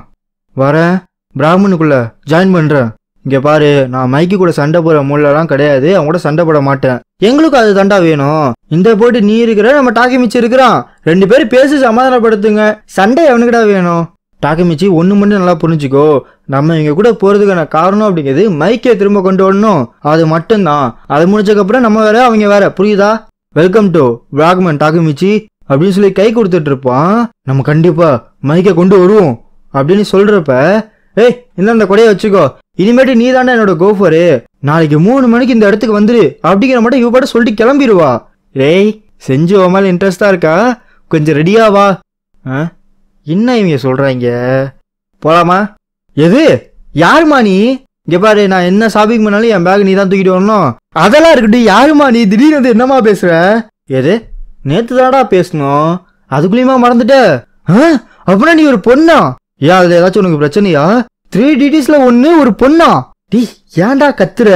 Speaker 1: வரேன், பிராமணுக்குள்ள ஜாயின் பண்றேன். இங்க பாரு, நான் மைக்கி கூட சண்டை போட மூலலாம் கிடையாது, அவங்க கூட சண்டை போட மாட்டேன். எங்களுக்கும் அது தண்டா வேணும். இந்த போட்டு நீ இருக்கிற, நம்ம டாக்குமிச்சி இருக்கிறான், 2 பேரும் பேசி சமாதானப்படுத்துங்க. சண்டை எவனுக்குடா வேணும்? டாக்குமிச்சி ஒண்ணு மட்டும் நல்லா புரிஞ்சுக்கோ, நம்ம இங்க கூட போறதுக்கான காரணம் அப்படிங்கிறது மைக்கை திரும்ப கொண்டு வரணும், அது மட்டும்தான். அது முடிச்சதுக்கப்புறம் நம்ம வேற அவங்க வேற, புரியுதா? வெல்கம் டு பிராக்மன் டாக்குமிச்சி அப்படின்னு சொல்லி கை கொடுத்துட்டு இருப்பான். நம்ம கண்டிப்பா மைக்கை கொண்டு வருவோம் அப்படின்னு சொல்றப்ப, ஏய் இல்ல அந்த கொடையை வச்சுக்கோ, இனிமேட்டு நீ தானே என்னோட கோஃபரு, நாளைக்கு 3 மணிக்கு இந்த இடத்துக்கு வந்துரு அப்படிங்கிற மட்டும் இவ பாட்டு சொல்லிட்டு கிளம்பிடுவா. ஏய் செஞ்சு உன் மேல இன்ட்ரெஸ்டா இருக்கா? கொஞ்சம் ரெடியா வா. என்ன இவங்க சொல்றாங்க? போலாமா? எது யாருமா நீ? இங்க பாரு, நான் என்ன ஷாப்பிங் பண்ணாலும் என் பேக் நீ தான் தூக்கிட்டு வரணும். அதெல்லாம் இருக்கட்டும், யாருமா நீ? திடீர்னு வந்து என்னமா பேசுற? எது நேத்து தானடா பேசணும், அதுக்குள்ளயுமா மறந்துட்ட? அப்படின்னா நீ ஒரு பொண்ணா? ஏன் அதுல ஏதாச்சும் உனக்கு பிரச்சனையா? 3 டிடிஸ்ல ஒண்ணு ஒரு பொண்ணா? டி ஏன்டா கத்துற?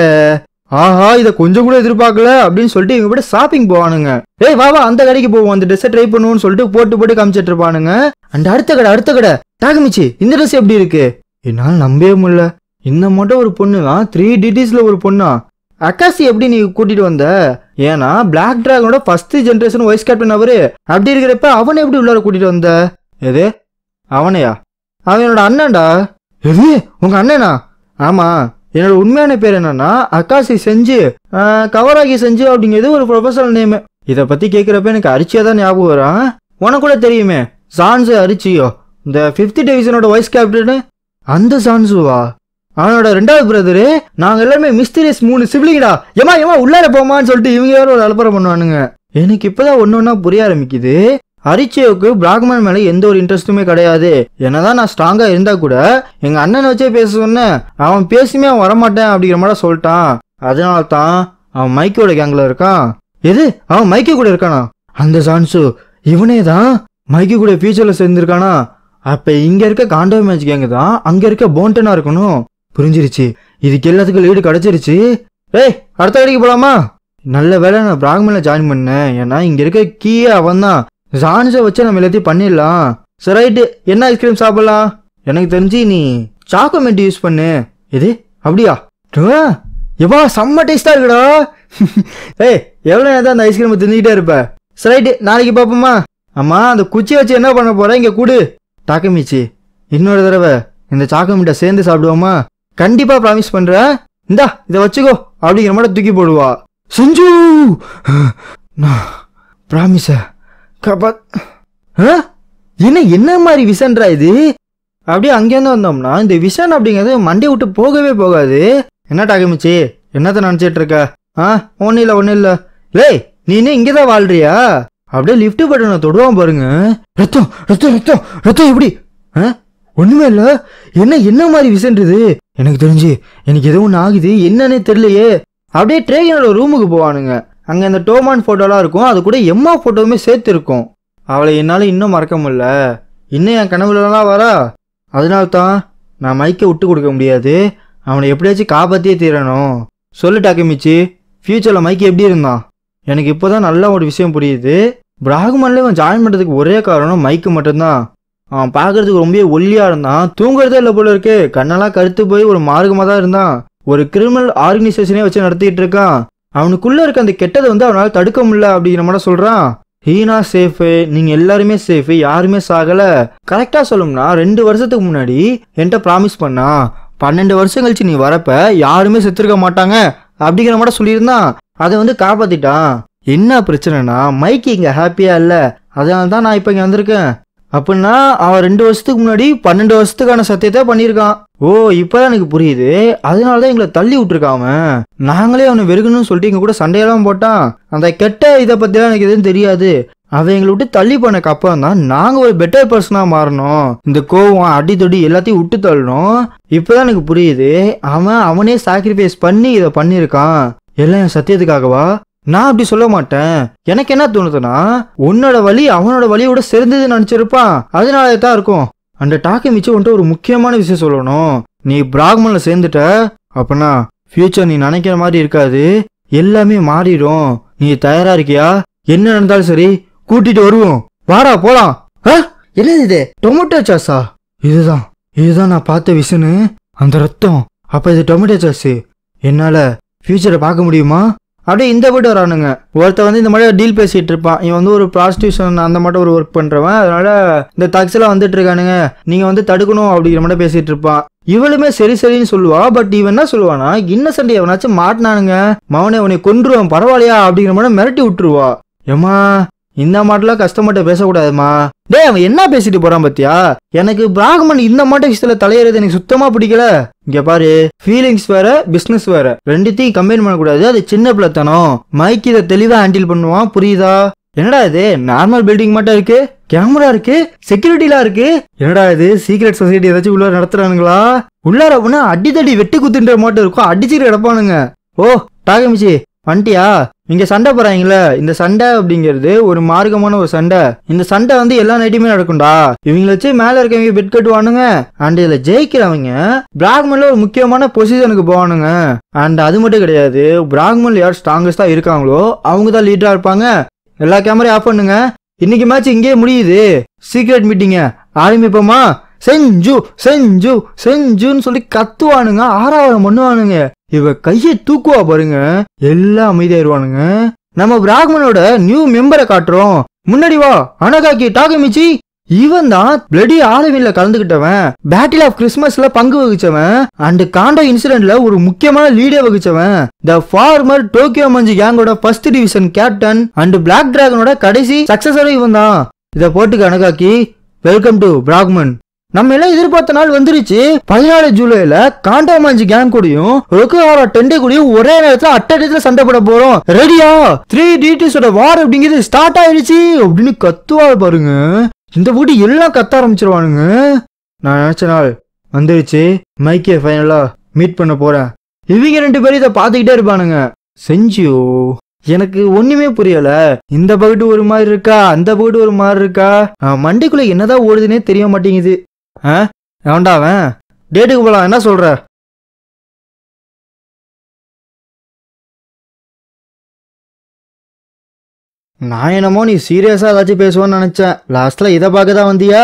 Speaker 1: ஆஹா இத கொஞ்சம் கூட எதிர்பார்க்கல அப்படின்னு சொல்லிட்டு இவங்க கூட ஷாப்பிங் போவானுங்க. ஏய் வா அந்த கடைக்கு போவோம், அந்த ட்ரெஸ் ட்ரை பண்ணுவோம்னு சொல்லிட்டு போட்டு காமிச்சிட்டு இருப்பானுங்க. அந்த அடுத்த கடை டாக்குமிச்சி இந்த ட்ரெஸ் எப்படி இருக்கு? என்னால நம்பவே முடியல, இந்த மட்டும் ஒரு பொண்ணு தான், 3 டிடிஸ்ல ஒரு பொண்ணா? அக்காசி எப்படி நீ கூட்டிட்டு வந்த? ஏன்னா பிளாக் டிராகனோட ஃபர்ஸ்ட் ஜெனரேஷன் வைஸ் கேப்டன் அவரு. அப்படி இருக்கிறப்ப அவனை எப்படி உள்ளார கூட்டிட்டு வந்த? எது அவனையா? அவனோட அண்ணன்டா. எது உங்க அண்ணனா? ஆமா, என்னோட உண்மையான பேர் என்னன்னா அக்காசி செஞ்சு, கவராகி செஞ்சு அப்படிங்கிறது ஒரு ப்ரொஃபஷனல் நேம். இதை பத்தி கேட்கிறப்ப எனக்கு அரிச்சியா தான் ஞாபகம் வரும். உனக்கு கூட தெரியுமே சான்சு அரிச்சியோ, இந்த 5th டிவிஷனோட வைஸ் கேப்டன். அந்த சான்சுவா? அவனோட 2வது பிரதரு. நாங்க எல்லாமே மிஸ்டீரியஸ் 3 சிப்ளிங்கடா. ஏமா உள்ளார போமான்னு சொல்லிட்டு இவங்க வேற ஒரு அலப்பறம் பண்ணுவானுங்க. எனக்கு இப்பதான் ஒன்னொன்னா புரிய ஆரம்பிக்குது. அரிச்சியோவுக்கு பிராக்மன் மேல எந்த ஒரு இன்ட்ரெஸ்ட்டுமே கிடையாது. என்னதான் நான் ஸ்ட்ராங்கா இருந்தா கூட எங்க அண்ணனை வச்சே பேச சொன்னேன், அவன் பேசியுமே அவன் வரமாட்டேன் அப்படிங்கிற மாதிரி சொல்லிட்டான். அதனால தான் அவன் மைக்கோட கேங்ல இருக்கான். எது அவன் மைக்கி கூட இருக்கானா? அந்த சான்சு இவனே தான் மைக்கி கூட ஃபியூச்சர்ல சேர்ந்திருக்கானா? அப்ப இங்க இருக்க காண்டோ மேட்ச் கேங்க தான் அங்க இருக்க போன்டனா இருக்கணும். புரிஞ்சிருச்சு, இதுக்கு எல்லாத்துக்கும் லீடு கிடைச்சிருச்சு. ஏய் அடுத்த கடைக்கு போலாமா? நல்ல வேலை நான் பிராக்மன்ல ஜாயின் பண்ணேன், ஏன்னா இங்க இருக்க கீயே அவன் தான். ஜான்ஸை வச்சு நம்ம எல்லாத்தையும் பண்ணிடலாம். சரி ரைட்டு, என்ன ஐஸ்கிரீம் சாப்பிடலாம்? எனக்கு தெரிஞ்சு நீ சாக்கோமெண்ட் யூஸ் பண்ணு. எது அப்படியா? எவா செம்ம டேஸ்டா இருக்குடா. ஏய் எவ்வளவு நேரம் அந்த ஐஸ்கிரீம் தின்னுக்கிட்டே இருப்ப? சரி ரைட்டு, நாளைக்கு பாப்போமா? அம்மா அந்த குச்சி வச்சு என்ன பண்ண போற? இங்க கூடு. டாக்குமிச்சி இன்னொரு தடவை இந்த சாக்கோமெண்ட்டை சேர்ந்து சாப்பிடுவோமா? கண்டிப்பா ப்ராமிஸ் பண்ற. இந்தா இதை வச்சுக்கோ அப்படிங்கிற மாதிரி தூக்கி போடுவா. செஞ்சு ப்ராமிஸ என்ன மாதிரி விஷன்றா இது? அப்படியே அங்கேருந்து வந்தோம்னா இந்த விஷன் அப்படிங்கிறது மண்டை விட்டு போகவே போகாது. என்ன டாக்குமிச்சி என்னத்த நினைச்சிட்டு இருக்க? ஒன்னும் இல்ல. லேய் நீ இன்னும் இங்கதான் வாழ்றியா? அப்படியே லிஃப்ட் பட்டனை தொடுவான் பாருங்க, ரத்தம் எப்படி? ஒண்ணுமே இல்ல. என்ன மாதிரி விஷன்றது? எனக்கு தெரிஞ்சு எனக்கு எதுவும் ஒன்று ஆகுது, என்னன்னே தெரியலையே. அப்படியே ட்ரேகனோட ரூமுக்கு போவானுங்க. அங்கே அந்த டோமான் ஃபோட்டோலாம் இருக்கும், அது கூட எம்மா ஃபோட்டோவுமே சேர்த்து இருக்கும். அவளை என்னால் இன்னும் மறக்க முடியல, இன்னும் என் கனவுலலாம் வரா. அதனால்தான் நான் மைக்கை விட்டு கொடுக்க முடியாது, அவனை எப்படியாச்சும் காப்பாற்றியே தீரணும். சொல்லு டாக்கமிச்சி, ஃப்யூச்சரில் மைக்கு எப்படி இருந்தான்? எனக்கு இப்போ தான் நல்ல ஒரு விஷயம் புரியுது. பிராகுமன்ல இவன் ஜாயின் பண்ணுறதுக்கு ஒரே காரணம் மைக்கு மட்டும்தான். அவன் பார்க்கறதுக்கு ரொம்ப ஒல்லியாக இருந்தான், தூங்குறதே இல்லை போல இருக்கு, கண்ணெல்லாம் கருத்து போய் ஒரு மார்க்கமாக தான் இருந்தான். ஒரு கிரிமினல் ஆர்கனைசேஷனே வச்சு நடத்திட்டு இருக்கான். அவனுக்குள்ள இருக்க அந்த கெட்டதை அவனால் தடுக்க முடியல அப்படிங்கிற மாதிரி சொல்றான். ஹீனா சேஃபு, நீங்க எல்லாருமே சேஃபு, யாருமே சாகல. கரெக்டா சொல்லணும்னா 2 வருஷத்துக்கு முன்னாடி என்கிட்ட ப்ராமிஸ் பண்ணா 12 வருஷம் கழிச்சு நீ வரப்ப யாருமே செத்துருக்க மாட்டாங்க அப்படிங்கிற மாதிரி சொல்லியிருந்தான். அதை காப்பாத்திட்டான். என்ன பிரச்சனைனா மைக்கி இங்க ஹாப்பியா இல்ல, அதனால தான் நான் இப்ப இங்க வந்திருக்கேன். அப்படின்னா அவன் 2 வருஷத்துக்கு முன்னாடி 12 வருஷத்துக்கான சத்தியத்தை பண்ணியிருக்கான். ஓ, இப்பதான் எனக்கு புரியுது. அதனாலதான் எங்களை தள்ளி விட்டுருக்காம. நாங்களே அவனை வெறுக்கணும்னு சொல்லிட்டு எங்க கூட சண்டையெல்லாம் போட்டான். அந்த கெட்ட இதை பத்திலாம் எனக்கு எதுவும் தெரியாது. அவன் எங்களை விட்டு தள்ளி பண்ணக்கு அப்புறம் தான் நாங்க ஒரு பெட்டர் பர்சனா மாறணும். இந்த கோவம் அடித்தொடி எல்லாத்தையும் விட்டு தள்ளணும். இப்பதான் எனக்கு புரியுது, அவனே சாக்ரிஃபைஸ் பண்ணி இதை பண்ணியிருக்கான். எல்லாம் என் சத்தியத்துக்காகவா? நான் அப்படி சொல்ல மாட்டேன். எனக்கு என்ன தோணுதுன்னா, உன்னோட வழி அவனோட வழியோட சேர்ந்ததுன்னு நினைச்சிருப்பான், அதனால தான் இருக்கும். அந்த டாக்கமிச்சி ஒரு முக்கியமான விஷயம் சொல்லணும். நீ பிராக்மன்ல சேர்ந்துட்ட அப்படின்னா ஃபியூச்சர் நீ நினைக்கிற மாதிரி இருக்காது, எல்லாமே மாறிடும். நீ தயாரா இருக்கியா? என்ன நடந்தாலும் சரி கூட்டிட்டு வருவோம், வாடா போலாம். என்னது இது? டொமேட்டோ சாஸா? இதுதான் நான் பார்த்த விஷயம்னு. அந்த ரத்தம், அப்ப இது டொமேட்டோ சாஸ். என்னால ஃபியூச்சரை பார்க்க முடியுமா? அப்படியே இந்த போய்ட்டு வரானுங்க. ஒருத்த இந்த மாதிரி டீல் பேசிட்டு இருப்பான். இவன் ஒரு ப்ராஸ்டியூஷன் அந்த மாதிரி ஒரு ஒர்க் பண்றவன். அதனால இந்த தக்ஸ்லாம் வந்துட்டு இருக்கானுங்க, நீங்க தடுக்கணும் அப்படிங்கிற மாதிரி பேசிட்டு இருப்பான். இவளுமே சரி சரின்னு சொல்லுவா. பட் இவன் என்ன சொல்லுவானா, இன்னசென்ட் எவனாச்சும் மாட்டினானுங்க, மவனை உன்னை கொன்றுவான் பரவாயில்லையா அப்படிங்கிற மாதிரி மிரட்டி விட்டுருவா. ஏமா இந்த மாட்டெல்லாம் கஷ்டமாட்ட பேசக்கூடாதுமா. டே, அவன் என்ன பேசிட்டு போறான் பத்தியா? எனக்கு பிராக்மன் இந்த மாட்ட விஷயத்துல தலையறது எனக்கு சுத்தமா பிடிக்கல. இங்க பாரு, ஃபீலிங்ஸ் வேற பிசினஸ் வேற, ரெண்டுத்தையும் கம்பைன் பண்ணக்கூடாது. அது சின்ன பிள்ளைத்தனம். மைக் இதை தெளிவா ஹேண்டில் பண்ணுவான், புரியுதா? என்னடா இது நார்மல் பில்டிங் மட்டும் இருக்கு, கேமரா இருக்கு, செக்யூரிட்டிலாம் இருக்கு. என்னடா இது சீக்ரெட் சொசைட்டி ஏதாச்சும் உள்ள நடத்துறானுங்களா? உள்ளார போனா அடித்தடி வெட்டி குத்துன்ற மாட்டம் இருக்கும், அடிச்சுட்டு கிடப்பானுங்க. ஓ டாகமிச்சி வந்துட்டியா? இங்க சண்டை போறாங்களே, இந்த சண்டை அப்படிங்கிறது ஒரு மார்க்கமான ஒரு சண்டை. இந்த சண்டை எல்லா நைட்டுமே நடக்கும்டா. இவங்களை வச்சு மேல இருக்கவங்க பெட் கட்டுவானுங்க. அண்ட் இதுல ஜெயிக்கிறவங்க பிராக்மன்ல ஒரு முக்கியமான பொசிஷனுக்கு போவானுங்க. அண்ட் அது மட்டும் கிடையாது, பிராக்மன்ல யார் ஸ்ட்ராங்கஸ்டா இருக்காங்களோ அவங்க தான் லீடரா இருப்பாங்க. எல்லா கேமரையும் ஆஃப் பண்ணுங்க, இன்னைக்கு மேட்ச் இங்கே முடியுது. சீக்ரெட் மீட்டிங்க ஆரம்பிப்போமா? செஞ்சு செஞ்சு செஞ்சுன்னு சொல்லி கத்துவானுங்க, ஆறாவரம் பண்ணுவானுங்க. இவ கையை தூக்குவா பாருங்க, எல்லாம் அமைதியாயிருவானுங்க. நம்ம பிராக்மனோட நியூ மெம்பரை காட்டுறோம். முன்னாடி வா அனகாக்கி டாகமிச்சி. இவன் தான் பிளடி ஆலவின்ல கலந்துகிட்டவன், பேட்டில் ஆஃப் கிறிஸ்மஸ்ல பங்கு வகிச்சவன், அண்ட் காண்டோ இன்சிடென்ட்ல ஒரு முக்கியமான லீடே வகிச்சவன். த ஃபார்மர் டோக்கியோ மஞ்சி கேங்கோட first division captain and black டிராகனோட கடைசி சக்சஸர் இவன் தான். இதை போட்டுக்க அனகாக்கி. Welcome to பிராக்மன். நம்ம எல்லாம் எதிர்பார்த்த நாள் வந்துருச்சு. 14 ஜூலைல காண்டாமாஞ்சி கேங் கூடயும் ரொக்குஹாரா டெண்டே கூடயும் ஒரே நேரத்துல அட்டத்துல சண்டை போட போறோம். ரெடியா? 3 டிடிஸோட வார் அப்படிங்கிறது ஸ்டார்ட் ஆயிடுச்சு அப்படின்னு கத்துவா பாருங்க. இந்த போட்டு எல்லாம் கத்த ஆரம்பிச்சிருவானுங்க. நான் நினைச்ச நாள் வந்துருச்சு, மைக்கே ஃபைனலா மீட் பண்ண போறேன். இவங்க 2 பேரும் இதை பார்த்துக்கிட்டே இருப்பானுங்க. செஞ்சியோ எனக்கு ஒண்ணுமே புரியல. இந்த பகுட்டு ஒரு மாதிரி இருக்கா, அந்த பகுட்டு ஒரு மாதிரி இருக்கா, மண்டைக்குள்ள என்னதான் ஓடுதுன்னே தெரிய மாட்டேங்குது. வேண்டாவன் டேட்டுக்கு போலாம், என்ன சொல்ற? நான் என்னமோ நீ சீரியஸா ஏதாச்சும் பேசுவான்னு நினைச்சேன். லாஸ்ட்ல இதை பார்க்க தான் வந்தியா?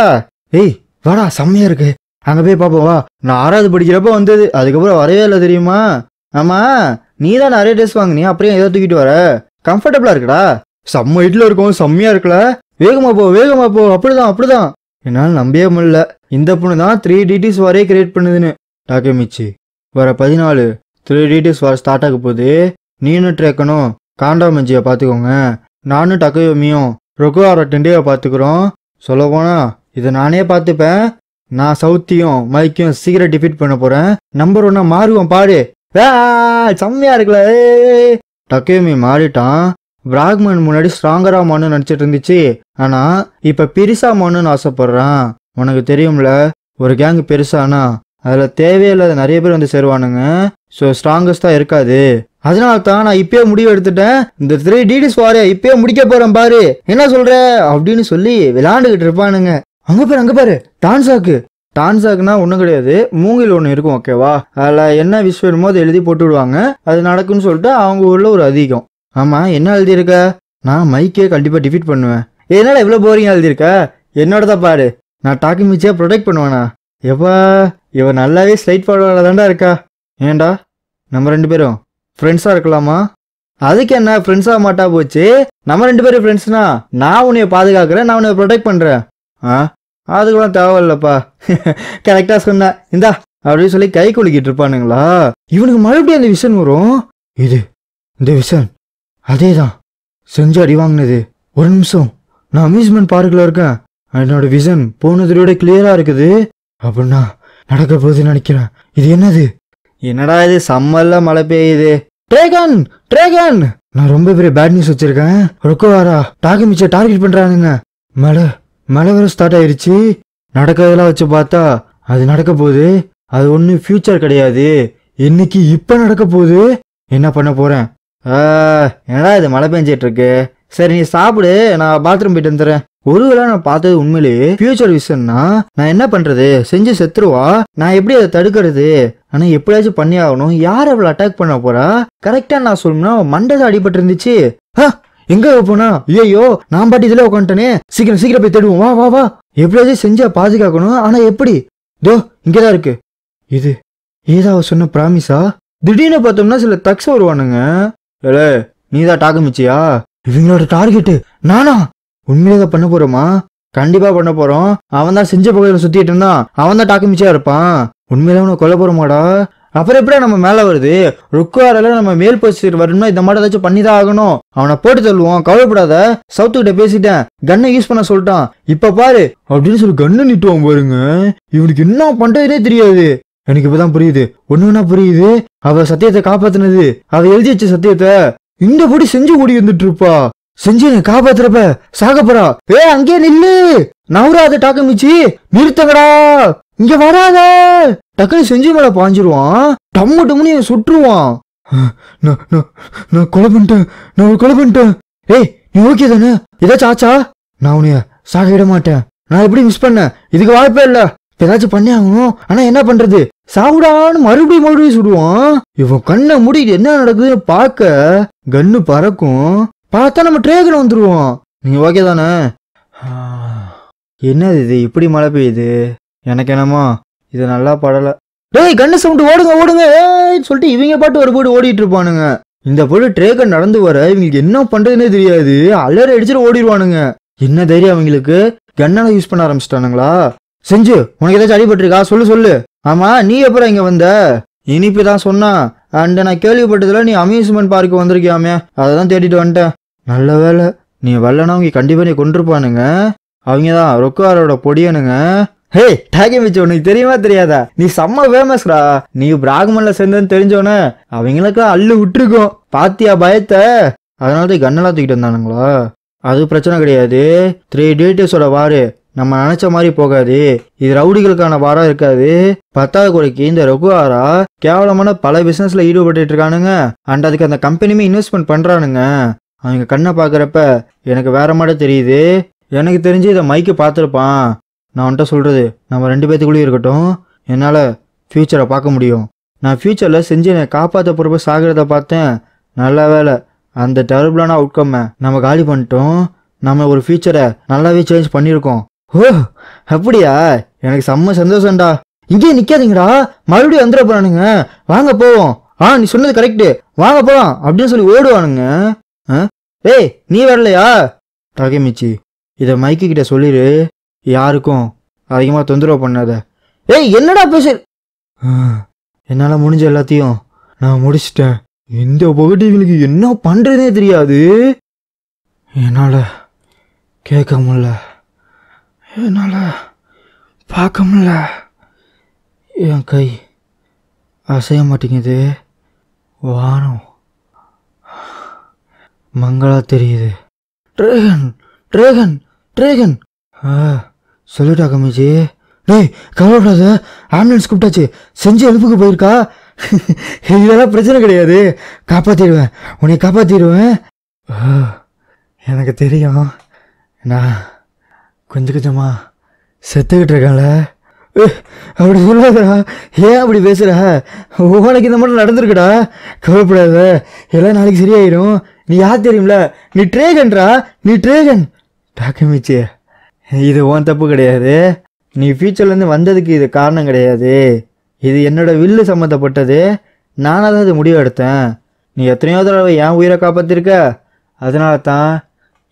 Speaker 1: ஏய் வாடா, செம்மையா இருக்கு, அங்க போய் பாப்போம் வா. நான் 6வது படிக்கிறப்ப வந்தது, அதுக்கப்புறம் வரவே இல்லை தெரியுமா? ஆமா, நீ தான் நிறைய ட்ரெஸ் வாங்கினியா, அப்படியே ஏதோ தூக்கிட்டு வர. கம்ஃபர்டபுளா இருக்குடா, செம்ம ஹைட்ல இருக்கும், செம்மையா இருக்குல்ல. வேகமா போ வேகமா போ. அப்படிதான் அப்படிதான். என்னால் நம்பவே முடியல, இந்த பொண்ணு தான் 3 டிடிஸ் வாரே கிரியேட் பண்ணுதுன்னு. டாக்கமிச்சி வர 14 3 டிடிஸ் வார ஸ்டார்ட் ஆக போகுது. நீனும் ட்ரேக்கணும் காண்டாமஞ்சியை பார்த்துக்கோங்க. நானும் டக்கயோமியும் ரொக்குஹாரா டெண்டேவை பார்த்துக்கிறோம். சொல்ல போனா இதை நானே பார்த்துப்பேன். நான் சவுத்தியும் மைக்கையும் சீக்கிரம் டிஃபீட் பண்ண போறேன். நம்பர் 1 மாறுவோம் பாரு. செம்மையா இருக்குல்ல. டக்கயோமி மாறிட்டான். பிராக்மன் முன்னாடி ஸ்ட்ராங்கரா மான்னு நினைச்சிட்டு இருந்துச்சு, ஆனா இப்ப பெருசா மான்னு ஆசைப்படுறான். உனக்கு தெரியும்ல, ஒரு கேங் பெருசானா அதில் தேவையில்லாத நிறைய பேர் வந்து சேருவானுங்க. ஸோ ஸ்ட்ராங்கஸ்டாக இருக்காது. அதனால தான் நான் இப்பயே முடிவு எடுத்துட்டேன். இந்த 3 DDs வாரே இப்பயே முடிக்க போறேன் பாரு, என்ன சொல்ற அப்படின்னு சொல்லி விளையாண்டுக்கிட்டு இருப்பானுங்க. அங்க பாரு டான்ஸாக்குனா ஒன்றும் கிடையாது, மூங்கில் ஒன்று இருக்கும் ஓகேவா, அதில் என்ன விஷயம் வேணுமோ அதை எழுதி போட்டு விடுவாங்க. அது நடக்குன்னு சொல்லிட்டு அவங்க ஊரில் ஒரு அதிகம். ஆமாம், என்ன எழுதியிருக்க? நான் மைக்கே கண்டிப்பாக டிஃபீட் பண்ணுவேன். என்னால் எவ்வளோ போரிங்காக எழுதியிருக்க? என்னோட தான் பாரு, நான் டாக்கிங் மிச்சியாக ப்ரொடெக்ட் பண்ணுவேண்ணா. எப்பா இவன் நல்லாவே ஸ்ட்ரைட் ஃபார்வர்டாக தான்டா இருக்கா. ஏன்டா நம்ம 2 பேரும் ஃப்ரெண்ட்ஸாக இருக்கலாமா? அதுக்கு என்ன ஃப்ரெண்ட்ஸாக மாட்டா போச்சு, நம்ம 2 பேரும் ஃப்ரெண்ட்ஸ்னா நான் உன்னைய பாதுகாக்கிறேன், நான் உன்னை ப்ரொடெக்ட் பண்ணுறேன். அதுக்கெல்லாம் தேவையில்லப்பா. கரெக்டாக சொன்னேன், இந்தா அப்படின்னு சொல்லி கை குலுக்கிட்டு இருப்பானுங்களா. இவனுக்கு மறுபடியும் அந்த விஷன் வரும். இந்த விஷன் அதே தான் செஞ்சு அடி வாங்கினது. ஒரு நிமிஷம், நான் அம்யூஸ்மெண்ட் பார்க்கில் இருக்கேன், என்னோட விஷன் போனதோட கிளியராக இருக்குது. அப்படின்னா நடக்க போகுதுன்னு நினைக்கிறேன். இது என்னடா இது, சம்மல்ல மழை பெய்யுது. ட்ரேகன் நான் ரொம்ப பெரிய பேட் நியூஸ் வச்சிருக்கேன். ரொக்கோவாரா டாக்கி மிச்ச டார்கெட் பண்றானுங்க. மழை வர ஸ்டார்ட் ஆயிருச்சு. நடக்கிறதெல்லாம் வச்சு பார்த்தா அது நடக்க போகுது. அது ஒன்றும் ஃபியூச்சர் கிடையாது, இன்னைக்கு இப்போ நடக்க போகுது. என்ன பண்ண போறேன்? என்னடா இது மழை பெஞ்சிட்டு இருக்கு. சரி நீ சாப்பிடு, நான் பாத்ரூம் போயிட்டு வந்துடுறேன். ஒருவேளை நான் பார்த்தது உண்மையிலேயே ஃபியூச்சர் விஷன்னா நான் என்ன பண்றது? செஞ்சு செத்துருவா, நான் எப்படி அதை தடுக்கிறது? ஆனா எப்படியாச்சும் பண்ணி ஆகணும். யார் அவளை அட்டாக் பண்ண போறா? கரெக்டா நான் சொல்லணும்னா மண்டை அடிபட்டு இருந்துச்சு. எங்க போனா? ஐயோ நான் பாட்டி இதுல உட்காந்துட்டேனே, சீக்கிரம் போய் தேடுவோம், வா. எப்படியாச்சும் செஞ்சா பாதுகாக்கணும். ஆனா எப்படி? இங்கதான் இருக்கு. இது ஏதாவது சொன்ன ப்ராமிஸா? திடீர்னு பார்த்தோம்னா சில தக்ஸ் வருவானுங்க. நீதான் டாக்கு மிச்சியா? இவங்களோட டார்கெட்டு நானா? உண்மையிலே பண்ண போறோமா? கண்டிப்பா பண்ண போறோம். அவன் தான் செஞ்ச பகுதியில் சுத்திட்டு இருந்தான், அவன் தான் டாக்கு மிச்சியா இருப்பான். உண்மையில அவனை கொல்ல போறோமாடா? அப்புறம் எப்படியா நம்ம மேல வருது? ருக்குவாரில் நம்ம மேல் பொசிஷன் வரணும்னா இந்த மாதிரி ஏதாச்சும் பண்ணிதான் ஆகணும். அவனை போட்டு தள்ளுவோம், கவலைப்படாத. சவுத்துக்கிட்ட பேசிட்டேன், கன்னை யூஸ் பண்ண சொல்லிட்டான். இப்ப பாரு அப்படின்னு சொல்லி கண்ணை நிட்டுவான் பாருங்க. இவனுக்கு என்ன பண்றதுனே தெரியாது. எனக்கு இப்பதான் புரியுது, ஒண்ணுன்னா புரியுது. அவ சத்தியத்தை காப்பாத்தினது, அவ எழுதி வச்ச சத்தியத்தை இந்த படி செஞ்சு ஓடி வந்துட்டு இருப்பா. செஞ்சு என்ன காப்பாத்துறப்ப சாகப்பறா. அங்கே நில்லு, நவராத டாக்க மிச்சி, நிறுத்தங்கடா, இங்க வராத. டக்குனு செஞ்சு மேல பாஞ்சிருவான், டம்முன்னு சுட்டுருவான். நான் கொலை பண்ணிட்டேன். நீ ஓகே தானே? ஏதாச்சும் ஆச்சா? நான் உன்னைய சாக விட மாட்டேன். நான் எப்படி மிஸ் பண்ண? இதுக்கு வாய்ப்பே இல்ல. ஏதாச்சும் பண்ணி ஆகணும். ஆனா என்ன பண்றது? சாவுடான்னு மறுபடியும் சுடுவான். இவன் கண்ணை மூடிட்டு என்ன நடக்குதுன்னு பார்க்க கன்னு பறக்கும். பார்த்தா நம்ம ட்ரேகன் வந்துருவோம். நீங்க ஓகே தானே? என்னது இது இப்படி மழை பெய்யுது? எனக்கு என்னமோ இது நல்லா படல. கண்ணு சவுண்டு, ஓடுங்க சொல்லிட்டு இவங்க பாட்டு ஒரு போட்டு ஓடிட்டு இருப்பானுங்க. இந்த போட்டு ட்ரேகன் நடந்து வர இவங்களுக்கு என்ன பண்றதுன்னே தெரியாது. அலறி அடிச்சுட்டு ஓடிடுவானுங்க. என்ன தைரியம் அவங்களுக்கு? கன்னால யூஸ் பண்ண ஆரம்பிச்சிட்டானுங்களா? செஞ்சு உனக்கு ஏதாச்சும் அடிபட்டிருக்கா? சொல்லு. ஆமா, நீ எப்பறம் இங்க வந்த? இனிப்பு தான் சொன்னா. அண்ட் நான் கேள்விப்பட்டதுல நீ அம்யூஸ்மெண்ட் பார்க்கு வந்திருக்கியாமே, அதான் தேடிட்டு வந்துட்டேன். நல்ல வேலை, நீ வரலன்னா அவங்க கண்டிப்பா நீ கொண்டிருப்பானுங்க. அவங்கதான் ரொக்குவாரோட பொடியனுங்க. டாக்கி மிச்சி, உனக்கு தெரியுமா தெரியாதா? நீ செம்ம ஃபேமஸ்ரா. நீ பிராகமன்ல சேர்ந்தன்னு தெரிஞ்சோன்னே அவங்களுக்கெல்லாம் அள்ளு விட்டுருக்கோம். பாத்தியா பயத்தை? அதனாலதான் கன்னெல்லாம் தூக்கிட்டு வந்தானுங்களா? அது பிரச்சனை கிடையாது. 3 டேட்டஸோட வாரு நம்ம நினைச்ச மாதிரி போகாது. இது ரவுடிகளுக்கான வாரம் இருக்காது. 10வது குறைக்கு இந்த ரகுவாரா கேவலமான பல பிசினஸ்ல ஈடுபட்டு இருக்கானுங்க. அண்ட் அதுக்கு அந்த கம்பெனியுமே இன்வெஸ்ட்மெண்ட் பண்றானுங்க. அவங்க கண்ணை பாக்குறப்ப எனக்கு வேற மாதிரி தெரியுது. எனக்கு தெரிஞ்சு இதை மைக்கு பார்த்துருப்பான். நான் வந்துட்டு சொல்றது நம்ம 2 பேத்துக்குள்ளேயும் இருக்கட்டும். என்னால ஃபியூச்சரை பார்க்க முடியும். நான் ஃபியூச்சர்ல செஞ்சு என்னை காப்பாற்ற பொறுப்பை சாகிறத பார்த்தேன். நல்ல வேலை, அந்த டெரபிளான அவுட்கம்மை நம்ம காலி பண்ணிட்டோம். நம்ம ஒரு ஃபியூச்சரை நல்லாவே சேஞ்ச் பண்ணியிருக்கோம். அப்படியா? எனக்கு செம்ம சந்தோஷம்டா. இங்கே நிக்காதீங்கடா, மறுபடியும் வந்துட போறானுங்க. வாங்க போவோம். நீ சொன்னது கரெக்டு, வாங்க போலாம் அப்படின்னு சொல்லி ஓடுவானுங்க. நீ வரலையா? டாக்கி மிச்சி, இதை மைக்கு கிட்ட சொல்லிடு, யாருக்கும் அதிகமா தொந்தரவு பண்ணாத. என்னடா பேச? என்னால முடிஞ்ச எல்லாத்தையும் நான் முடிச்சிட்டேன். இந்த பகுதிகளுக்கு என்ன பண்றதே தெரியாது. என்னால கேட்க முடியல, என்னால பார்க்க முடியல. என் கை அசைய மாட்டேங்குது. வானம் மங்களா தெரியுது. ட்ரேகன் ட்ரேகன் ட்ரேகன் சொல்லிட்டா கமிச்சி, டேய் கவலைப்படாத, ஆம்புலன்ஸ் கூப்பிட்டாச்சு, செஞ்சு எழுப்புக்கு போயிருக்கா. இதெல்லாம் பிரச்சனை கிடையாது, காப்பாற்றிடுவேன், உன்னை காப்பாற்றிடுவேன். எனக்கு தெரியும், நான் கொஞ்சம் கொஞ்சமா செத்துக்கிட்டு இருக்கேன்ல. அப்படி சொல்லாதடா, ஏன் அப்படி பேசுற? உனக்கு இந்த மட்டும் நடந்திருக்குடா, கவலைப்படாத, எல்லாம் நாளைக்கு சரியாயிடும். நீ யார் தெரியும்ல, நீ ட்ரேகன்டா, நீ ட்ரேகன். டாக்குமிச்சி, இது உன் தப்பு கிடையாது, நீ ஃபியூச்சர்லேருந்து வந்ததுக்கு இது காரணம் கிடையாது. இது என்னோட வில்லு சம்மந்தப்பட்டது, நானாக தான் இது முடிவு எடுத்தேன். நீ எத்தனையோ தடவை என் உயிரை காப்பாற்றிருக்க, அதனால தான்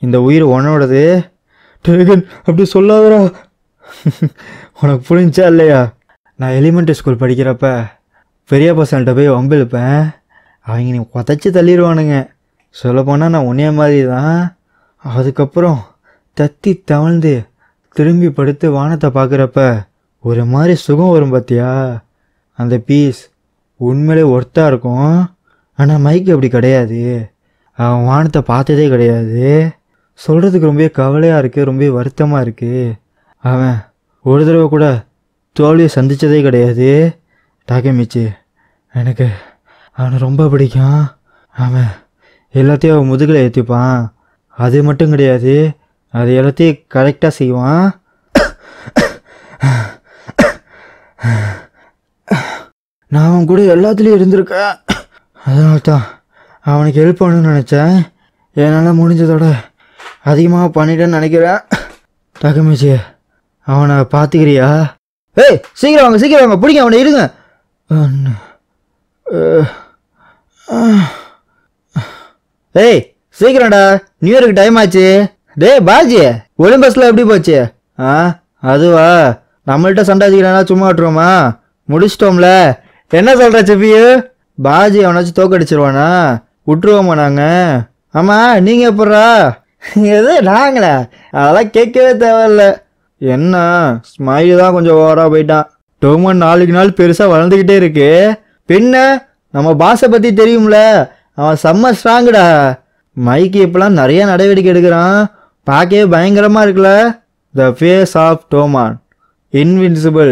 Speaker 1: இந்த உயிர் உன்னோடது. ட்ரேகன் அப்படி சொல்லாதடா. உனக்கு புரிஞ்சா இல்லையா? நான் எலிமெண்ட்ரி ஸ்கூல் படிக்கிறப்ப பெரிய பசங்கள்கிட்ட போய் வம்பிழுப்பேன், அவங்க நீ உதச்சி தள்ளிடுவானுங்க. சொல்லப்போனால் நான் உன்னைய மாதிரி தான். அதுக்கப்புறம் தத்தி தவழ்ந்து திரும்பி படுத்து வானத்தை பார்க்குறப்ப ஒரு மாதிரி சுகம் வரும் பார்த்தியா? அந்த பீஸ் உண்மையிலே ஒர்த்தாக இருக்கும். ஆனால் மைக்கு அப்படி கிடையாது, அவன் வானத்தை பார்த்ததே கிடையாது. சொல்கிறதுக்கு ரொம்ப கவலையாக இருக்குது, ரொம்ப வருத்தமாக இருக்குது. அவன் ஒரு தடவை கூட தோல்வியை சந்தித்ததே கிடையாது. டாக்குமிச்சி, எனக்கு அவனை ரொம்ப பிடிக்கும். அவன் எல்லாத்தையும் அவன் முதுகில் ஏற்றிப்பான், அது மட்டும் கிடையாது, அது எல்லாத்தையும் கரெக்டாக செய்வான். நான் அவன் கூட எல்லாத்துலேயும் இருந்திருக்கேன், அதனால தான் அவனுக்கு ஹெல்ப் பண்ணணும்னு நினச்சேன். என்னால் முடிஞ்சதோட அதிகமாக பண்ணிட்டேன்னு நினைக்கிறேன். டாக்குமிச்சி, அவனை பார்த்துக்கிறியா? ஏய் சீக்கிரம் வாங்க, சீக்கிரம் வாங்க, பிடிங்க அவனை, இருங்க. ஏய் சீக்கிரம்டா, நியூ இயருக்கு டைம் ஆச்சு. டேய் பாஜி, ஒலிம்பஸ்ல எப்படி போச்சு? அதுவா, நம்மள்கிட்ட சண்டாச்சிக்கிறானா சும்மா விட்டுருவோமா? முடிச்சிட்டோம்ல. என்ன சொல்கிற செப்பியு? பாஜி அவனாச்சும் தோக்கடிச்சிருவானா? விட்டுருவோமா நாங்கள்? ஆமாம், நீங்கள் எப்பட்றா? எது நாங்களா? அதெல்லாம் கேட்கவே தேவையில்ல. என்ன ஸ்மைலு தான் கொஞ்சம் ஓவராக போயிட்டான். டோமன் நாளுக்கு நாள் பெருசாக வளர்ந்துக்கிட்டே இருக்கு. பின்ன நம்ம பாஸை பற்றி தெரியும்ல, அவன் செம்ம ஸ்ட்ராங்குடா. மைக்கு இப்போலாம் நிறைய நடவடிக்கை எடுக்கிறான், பார்க்கவே பயங்கரமாக இருக்குல்ல. த ஃபேஸ் ஆஃப் டோமான், இன்வின்சிபிள்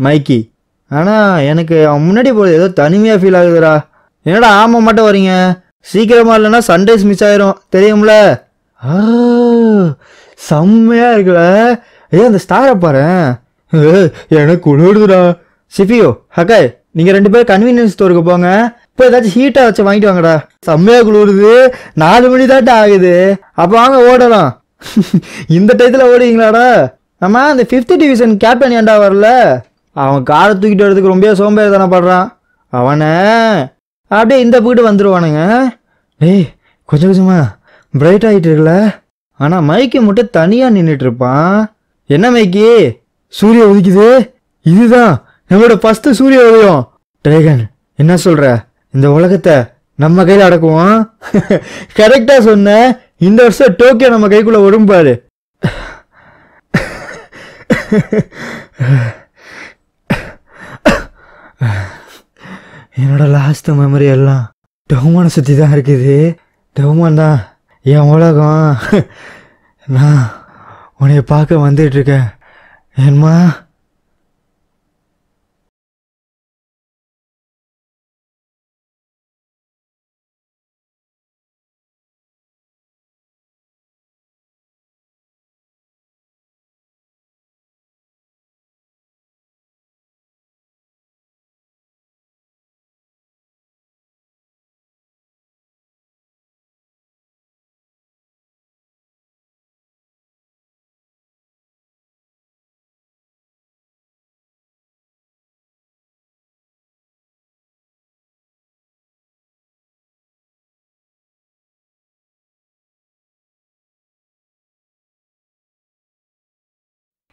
Speaker 1: மைக்கி. ஆனால் எனக்கு அவன் முன்னாடி போகிறது ஏதோ தனிமையாக ஃபீல் ஆகுதுடா. என்னடா ஆமாம் மட்டும் வரீங்க? சீக்கிரமாக இல்லைன்னா சன்ரைஸ் மிஸ் ஆயிரும் தெரியும்ல. செம்மையாக இருக்குல்ல. ஏன் அந்த ஸ்டாரை பாரு, எனக்கு குளிருதுடா. சிபியோ ஹக்காய், நீங்கள் 2 பேரும் கன்வீனியன்ஸ் ஸ்டோருக்கு போங்க, இப்போ ஏதாச்சும் ஹீட்டாக வச்சு வாங்கிட்டு வாங்கடா. செம்மையாக குளிருது, 4 மணி தாட்டா ஆகுது. அப்போ வாங்க ஓடலாம். இந்த டயத்தில் ஓடுவீங்களாடா? ஆமாம், அந்த 5th டிவிஷன் கேப்டன் ஏன்டா வரல? அவன் காரை தூக்கிட்டு வரதுக்கு ரொம்ப சோம்பேறி தானே படுறான். அவனை அப்படியே இந்த போய்ட்டு வந்துடுவானுங்க. டேய் கொஞ்சம் கொஞ்சமா பிரைட் ஆகிட்டு இருக்குல்ல. ஆனால் மைக்கை மட்டும் தனியாக நின்றுட்டு இருப்பான். என்ன மைக்கி, சூரிய உதிக்குது, இதுதான் நம்மளோட ஃபர்ஸ்ட் சூரிய உதயம். ட்ரேகன் என்ன சொல்ற? இந்த உலகத்தை நம்ம கையில் அடக்குவோம். கரெக்டா சொன்ன. இந்த வருஷம் டோக்கியோ நம்ம கைக்குள்ள வரும்பாரு. என்னோட லாஸ்ட் மெமரி எல்லாம் டவுமான சுற்றி தான் இருக்குது. டவுமான் தான் என் உலகம். நான் உன்னைய பார்க்க வந்துட்டு இருக்கேன் ஏன்மா.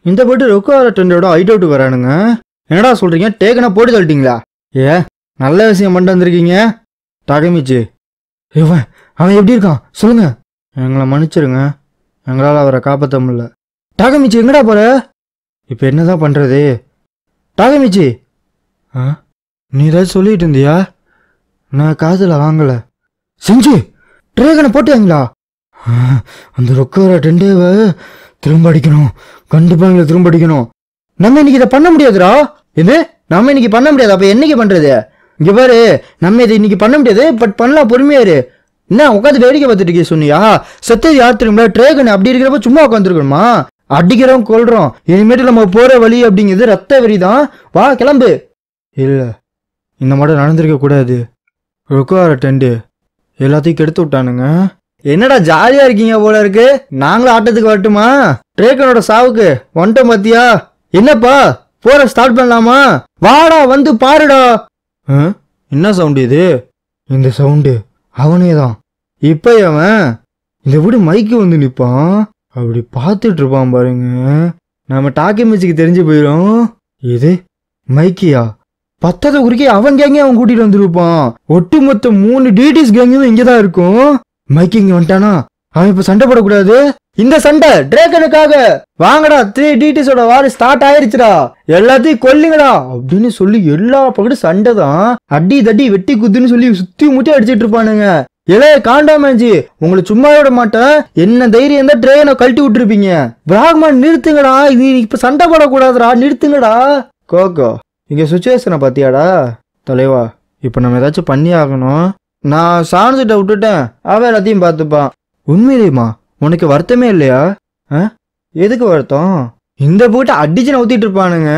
Speaker 1: இந்த போட்டு ரொக்கோர ட்ரெண்டோட ஹைட் அவுட் வரானுங்க. என்னடா சொல்றீங்க? டேக்கனா போட்டு தள்ளிட்டீங்களா? ஏ நல்ல விஷயம் பண்ணிட்டு வந்திருக்கீங்க. டாக்குமிச்சி, இவன் அவன் எப்படி இருக்கான் சொல்லுங்க. எங்களை மன்னிச்சிருங்க, எங்களால் அவரை காப்பாற்ற முடியல. டாக்குமிச்சி எங்கடா போற? இப்போ என்னதான் பண்றது? டாக்குமிச்சி, நீ ஏதாச்சும் சொல்லிட்டு இருந்தியா? நான் காதில் வாங்கலை. செஞ்சு ட்ரேகனை போட்டாங்களா? அந்த ரொக்கோர ட்ரெண்டேவை திரும்ப அடிக்கணும், கண்டிப்பாக எங்களை திரும்ப அடிக்கணும். நம்ம இன்னைக்கு இதை பண்ண முடியாதுடா. இது நம்ம இன்னைக்கு பண்ண முடியாது. அப்ப என்னைக்கு பண்றது? இங்க பாரு, நம்ம இதை இன்னைக்கு பண்ண முடியாது, பட் பண்ணலாம், பொறுமையாரு. என்ன உட்காந்து வேடிக்கை பார்த்துட்டு இருக்கீங்க சொன்னியா? செத்தது யார் தெரியுங்களா? ட்ரேகன். அப்படி இருக்கிறப்ப சும்மா உட்காந்துருக்கணுமா? அடிக்கிறோம் கொள்றோம். இனிமேட்டு நம்ம போற வழி அப்படிங்கிறது ரத்த வெறிதான். வா கிளம்பு. இல்ல, இந்த மாதிரி நடந்திருக்க கூடாது. ருக்குவார டெண்டு எல்லாத்தையும் கெடுத்து விட்டானுங்க. என்னடா ஜாலியா இருக்கீங்க போல இருக்கு. நாங்களும் ஆட்டத்துக்கு வரட்டுமா? ட்ரேகனோட சாவுக்கு வந்துட்டோம் பாத்தியா? என்னப்பா போற ஸ்டார்ட் பண்ணலாமா? வாடா வந்து பாருடா. என்ன சவுண்டு இது? இந்த சவுண்டு அவனே தான். இப்ப அவன் இந்த வீடு மைக்கு வந்து நிப்பான். அப்படி பார்த்துட்டு இருப்பான் பாருங்க. நம்ம டாக்கி மியூசிக்கு தெரிஞ்சு போயிடும். இது மைக்கியா? பத்தத குறுக்கே அவன் கேங்க அவன் கூட்டிட்டு வந்துருப்பான். ஒட்டுமொத்த 3 டிடிஸ் கேங்கும் இங்கதான் இருக்கும். மைக்கு இங்க வந்துட்டானா அவன் இப்ப சண்டை போடக்கூடாது. இந்த சண்டை ட்ரேகனுக்காக. வாங்கடா, 3 டிடிஸோட வார் ஸ்டார்ட் ஆயிருச்சுடா, எல்லாத்தையும் கொல்லுங்கடா அப்படின்னு சொல்லி எல்லா பக்கத்தும் சண்டை தான். அடி தடி வெட்டி குத்துன்னு சொல்லி சுத்தி முத்தி அடிச்சிட்டு இருப்பானுங்க. இளைய காண்டாமேஞ்சி, உங்களை சும்மா விட மாட்டேன். என்ன தைரியம் தான் ட்ரெயினை கழட்டி விட்டுருப்பீங்க. பிராக்மன் நிறுத்துங்கடா, இது இப்ப சண்டை போடக்கூடாதுடா, நிறுத்துங்கடா. கோகோ, இங்க சுச்சுவேஷனை பாத்தியாடா? தலைவா, இப்ப நம்ம ஏதாச்சும் பண்ணி ஆகணும். நான் சான்சிட்ட விட்டுட்டேன், அவன் எல்லாத்தையும் பார்த்துப்பான். உண்மையிலேயுமா உனக்கு வருத்தமே இல்லையா? எதுக்கு வருத்தம்? இந்த போட்டு அடிச்சு ஊத்திட்டு இருப்பானுங்க.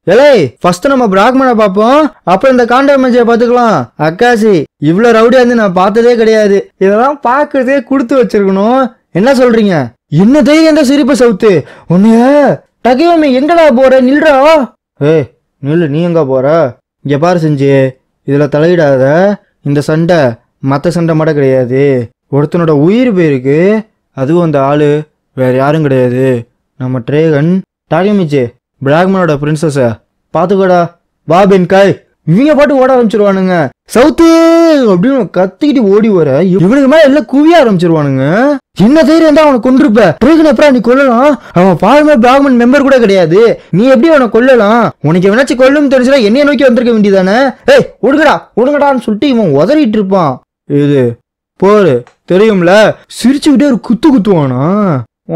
Speaker 1: எலே, ஃபர்ஸ்ட் நம்ம பிராக்மனை பார்ப்போம், அப்புறம் இந்த காண்டாமேஞ்சியை பார்த்துக்கலாம். அக்காசி, இவ்வளவு ரவுடியா இருந்து நான் பார்த்ததே கிடையாது. இதெல்லாம் பார்க்கறதே கொடுத்து வச்சிருக்கணும். என்ன சொல்றீங்க? என்ன தைரியம் இந்த சிரிப்பு சவுத்து உன்னைய? டகியோமி, எங்கடா போற? நில்றா. ஏய் நில்லு, நீ எங்க போற? இங்க பாரு செஞ்சு, இதுல தலையிடாத. இந்த சண்டை மற்ற சண்டை மட்டும் கிடையாது. ஒருத்தனோட உயிர் போயிருக்கு. அதுவும் அந்த ஆளு வேற யாரும் கிடையாது, நம்ம ட்ரேகன். டாகிமிச்சு, பிராக்மனோட பிரின்சஸ பாத்துக்கோடா. வா பென்காய். இவங்க பாட்டு ஓட ஆரம்பிச்சிருவானுங்க. சவுத்து அப்படின்னு கத்திக்கிட்டு ஓடி வர இவனுக்கு மேல எல்லாம் குவிய ஆரம்பிச்சிருவானுங்க. என்ன தைரியம் தான் அவனை கொண்டிருப்ப? ட்ரேகன் எப்படா நீ கொல்லலாம்? அவன் பாருமே பிராக்மன் மெம்பர் கூட கிடையாது. நீ எப்படி அவனை கொல்லலாம்? உனக்கு எவனாச்சும் கொல்லும் தெரிஞ்சுனா என்னைய நோக்கி வந்திருக்க வேண்டியதானே? ஏய் ஒடுங்கடா ஒடுங்கடான்னு சொல்லிட்டு இவன் உதறிட்டு இருப்பான். இது போரு தெரியும்ல. சிரிச்சுக்கிட்டே ஒரு குத்து குத்துவானா?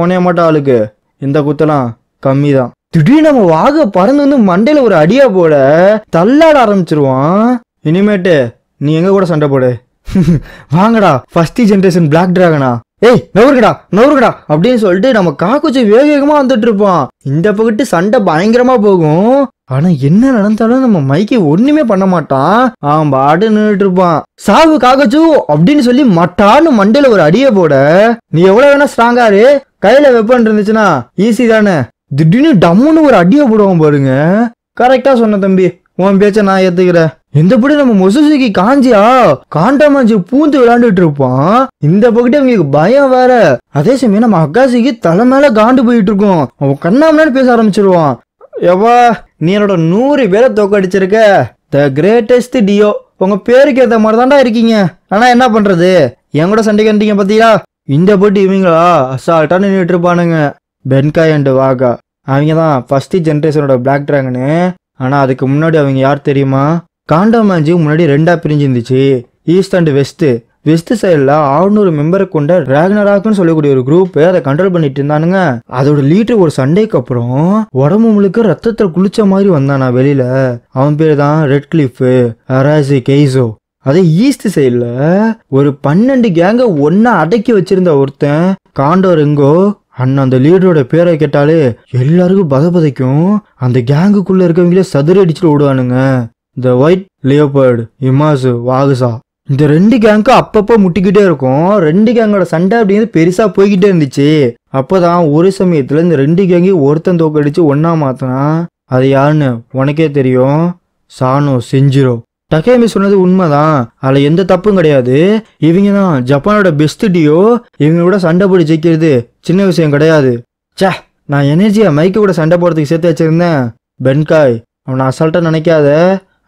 Speaker 1: உனைய மாட்டா ஆளுக்கு இந்த குத்தலாம் கம்மி தான். திடீர்னு நம்ம வாக பறந்து வந்து மண்டையில ஒரு அடியா போட தள்ளாட ஆரம்பிச்சிருவான். இனிமேட்டு நீ எங்க கூட சண்டை போடு. வாங்கடா, ஃபர்ஸ்ட் ஜெனரேஷன் பிளாக் டிராகனா. ஏய் நவருங்கடா நவருங்கடா அப்படின்னு சொல்லிட்டு நம்ம காக்குச்சி வேக வேகமா வந்துட்டு இருப்பான். இந்த பக்கத்து சண்டை பயங்கரமா போகும். ஆனா என்ன நடந்தாலும் நம்ம மைக்கை ஒண்ணுமே பண்ண மாட்டான். அவன் பாட்டு நின்றுட்டு இருப்பான். சாவு காக்கச்சு அப்படின்னு சொல்லி மட்டான்னு மண்டையில ஒரு அடியை போட, நீ எவ்வளவு வேணா ஸ்ட்ராங்காரு, கையில வெப்பன் இருந்துச்சுன்னா ஈஸி தானே. திடீர்னு டம்முன்னு ஒரு அடியை போடுவான் பாருங்க. கரெக்டா சொன்ன தம்பி, உன் பேச்ச நான் ஏத்துக்கிறேன். இந்த படி நம்ம மொசுசுக்கு காஞ்சியா காண்டாமாஞ்சி பூந்து விளையாண்டுட்டு இருப்பான். இந்த பக்கத்து அவங்களுக்கு பயம் வேற. அதே சமயம் நம்ம அக்காசிக்கு தலை மேல காண்டு போயிட்டு இருக்கோம். அவன் கண்ணாமனு பேச ஆரம்பிச்சிருவான். எவ்வா, நீ என்னோட 100 பேரை தோக்கடிச்சிருக்க. The greatest deo. உங்க பேருக்கு ஏத்த மாதிரி தாண்டா இருக்கீங்க. ஆனா என்ன பண்றது, என் கூட சண்டை கண்டிங்க பாத்தீங்களா? இந்த போட்டு இவங்களா அசால்ட்டா நின்றுட்டு இருப்பானுங்க. பென்காய் அண்ட் வாகா, அவங்க தான் ஃபர்ஸ்ட் ஜென்ரேஷனோட பிளாக் டிராகனு. ஆனா அதுக்கு முன்னாடி அவங்க யார் தெரியுமா? காண்டாமாஞ்சி முன்னாடி 2ஆ பிரிஞ்சிருந்துச்சு. East and west. வெஸ்ட் சைடில் 600 மெம்பரை கொண்ட ராக்னராக்னு சொல்லக்கூடிய ஒரு குரூப் அதை கண்ட்ரோல் பண்ணிட்டு இருந்தானுங்க. அதோட லீடர் ஒரு சண்டைக்கு அப்புறம் உடம்பு முழுக்க ரத்தத்தை குளிச்ச மாதிரி வந்தானா வெளியில. அவன் பேர் தான் ரெட் கிளிஃப் அராசி கெய்சோ. அதே ஈஸ்ட் சைடில் ஒரு 12 கேங்க ஒன்னா அடக்கி வச்சிருந்த ஒருத்தன் காண்டோரெங்கோ. அண்ணன் அந்த லீடரோட பேரை கேட்டாலே எல்லாருக்கும் பதபதைக்கும். அந்த கேங்குக்குள்ள இருக்கவங்களே சதுர அடிச்சுட்டு ஓடுவானுங்க. இந்த ஒயிட் லியோபர்டு, இமாசு, வாகுசா, இந்த 2 கேங்க்கு அப்பப்போ முட்டிக்கிட்டே இருக்கும். 2 கேங்கோட சண்டை அப்படிங்கிறது பெருசா போய்கிட்டே இருந்துச்சு. அப்பதான் ஒரு சமயத்துல இந்த 2 கேங்கையும் ஒருத்தன் தோக்கடிச்சு ஒன்னா மாத்தினா. அது யாருன்னு உனக்கே தெரியும், சானோ செஞ்சிரோ. டகேமி சொன்னது உண்மைதான், அதுல எந்த தப்பும் கிடையாது. இவங்க தான் ஜப்பானோட பெஸ்ட் டியோ. இவங்களோட சண்டை போடி ஜெயிக்கிறது சின்ன விஷயம் கிடையாது. சே, நான் எனர்ஜியா மைக்கு கூட சண்டை போடுறதுக்கு சேர்த்து வச்சிருந்தேன். பென்காய், அவனை அசால்ட்டா நினைக்காத,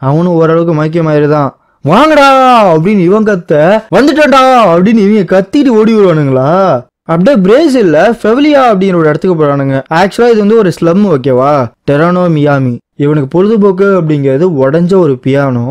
Speaker 1: அவனும் ஓரளவுக்கு மைக்கியமாயிருதான். வாங்கடா அப்படின்னு இவன் கத்த, வந்துட்டான்டா அப்படின்னு இவங்க கத்திட்டு ஓடி வருவானுங்களா. அப்படியே பிரேசில்ல ஃபெவிலியா அப்படிங்கிற ஒரு இடத்துக்கு போறானுங்க. ஆக்சுவலா இது வந்து ஒரு ஸ்லம், ஓகேவா? Terrano Miami. இவனுக்கு பொழுதுபோக்கு அப்படிங்கிறது உடஞ்ச ஒரு பியானோ.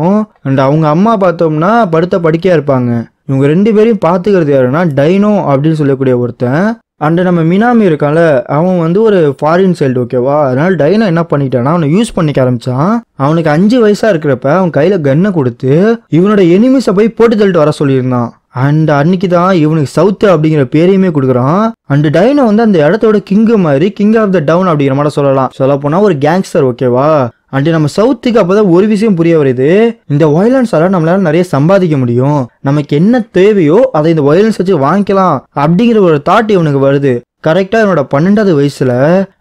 Speaker 1: அண்ட் அவங்க அம்மா பார்த்தோம்னா படுத்த படுக்கையா இருப்பாங்க. இவங்க 2 பேரையும் பாத்துக்கிறது யாருன்னா டைனோ அப்படின்னு சொல்லக்கூடிய ஒருத்தன். அண்ட் நம்ம மினாமி இருக்கான்ல, அவன் வந்து ஒரு ஃபாரின் சைல்டு, ஓகேவா? அதனால டைனா என்ன பண்ணிட்டான்னா அவனை யூஸ் பண்ணிக்க ஆரம்பிச்சான். அவனுக்கு 5 வயசா இருக்கிறப்ப அவன் கையில கன்னை கொடுத்து இவனோட எனிமிஸை போய் போட்டு தள்ளிட்டு வர சொல்லியிருந்தான். அண்ட் அன்னைக்கு தான் இவனுக்கு சவுத் அப்படிங்கிற பேரையுமே கொடுக்குறான். அண்ட் டைனோ வந்து அந்த இடத்தோட கிங்கு மாதிரி, கிங் ஆஃப் த டவுன் அப்படிங்கிற மாதிரி சொல்லலாம். சொல்ல போனா ஒரு கேங்ஸ்டர், ஓகேவா? அண்ட் நம்ம சவுத்துக்கு அப்பதான் ஒரு விஷயம் புரிய வருது. இந்த வயலன்ஸால நம்மளால நிறைய சம்பாதிக்க முடியும், நமக்கு என்ன தேவையோ அதை இந்த வயலன்ஸ் வச்சு வாங்கிக்கலாம் அப்படிங்கிற ஒரு தாட் இவனுக்கு வருது. கரெக்டா என்னோட 12வது வயசுல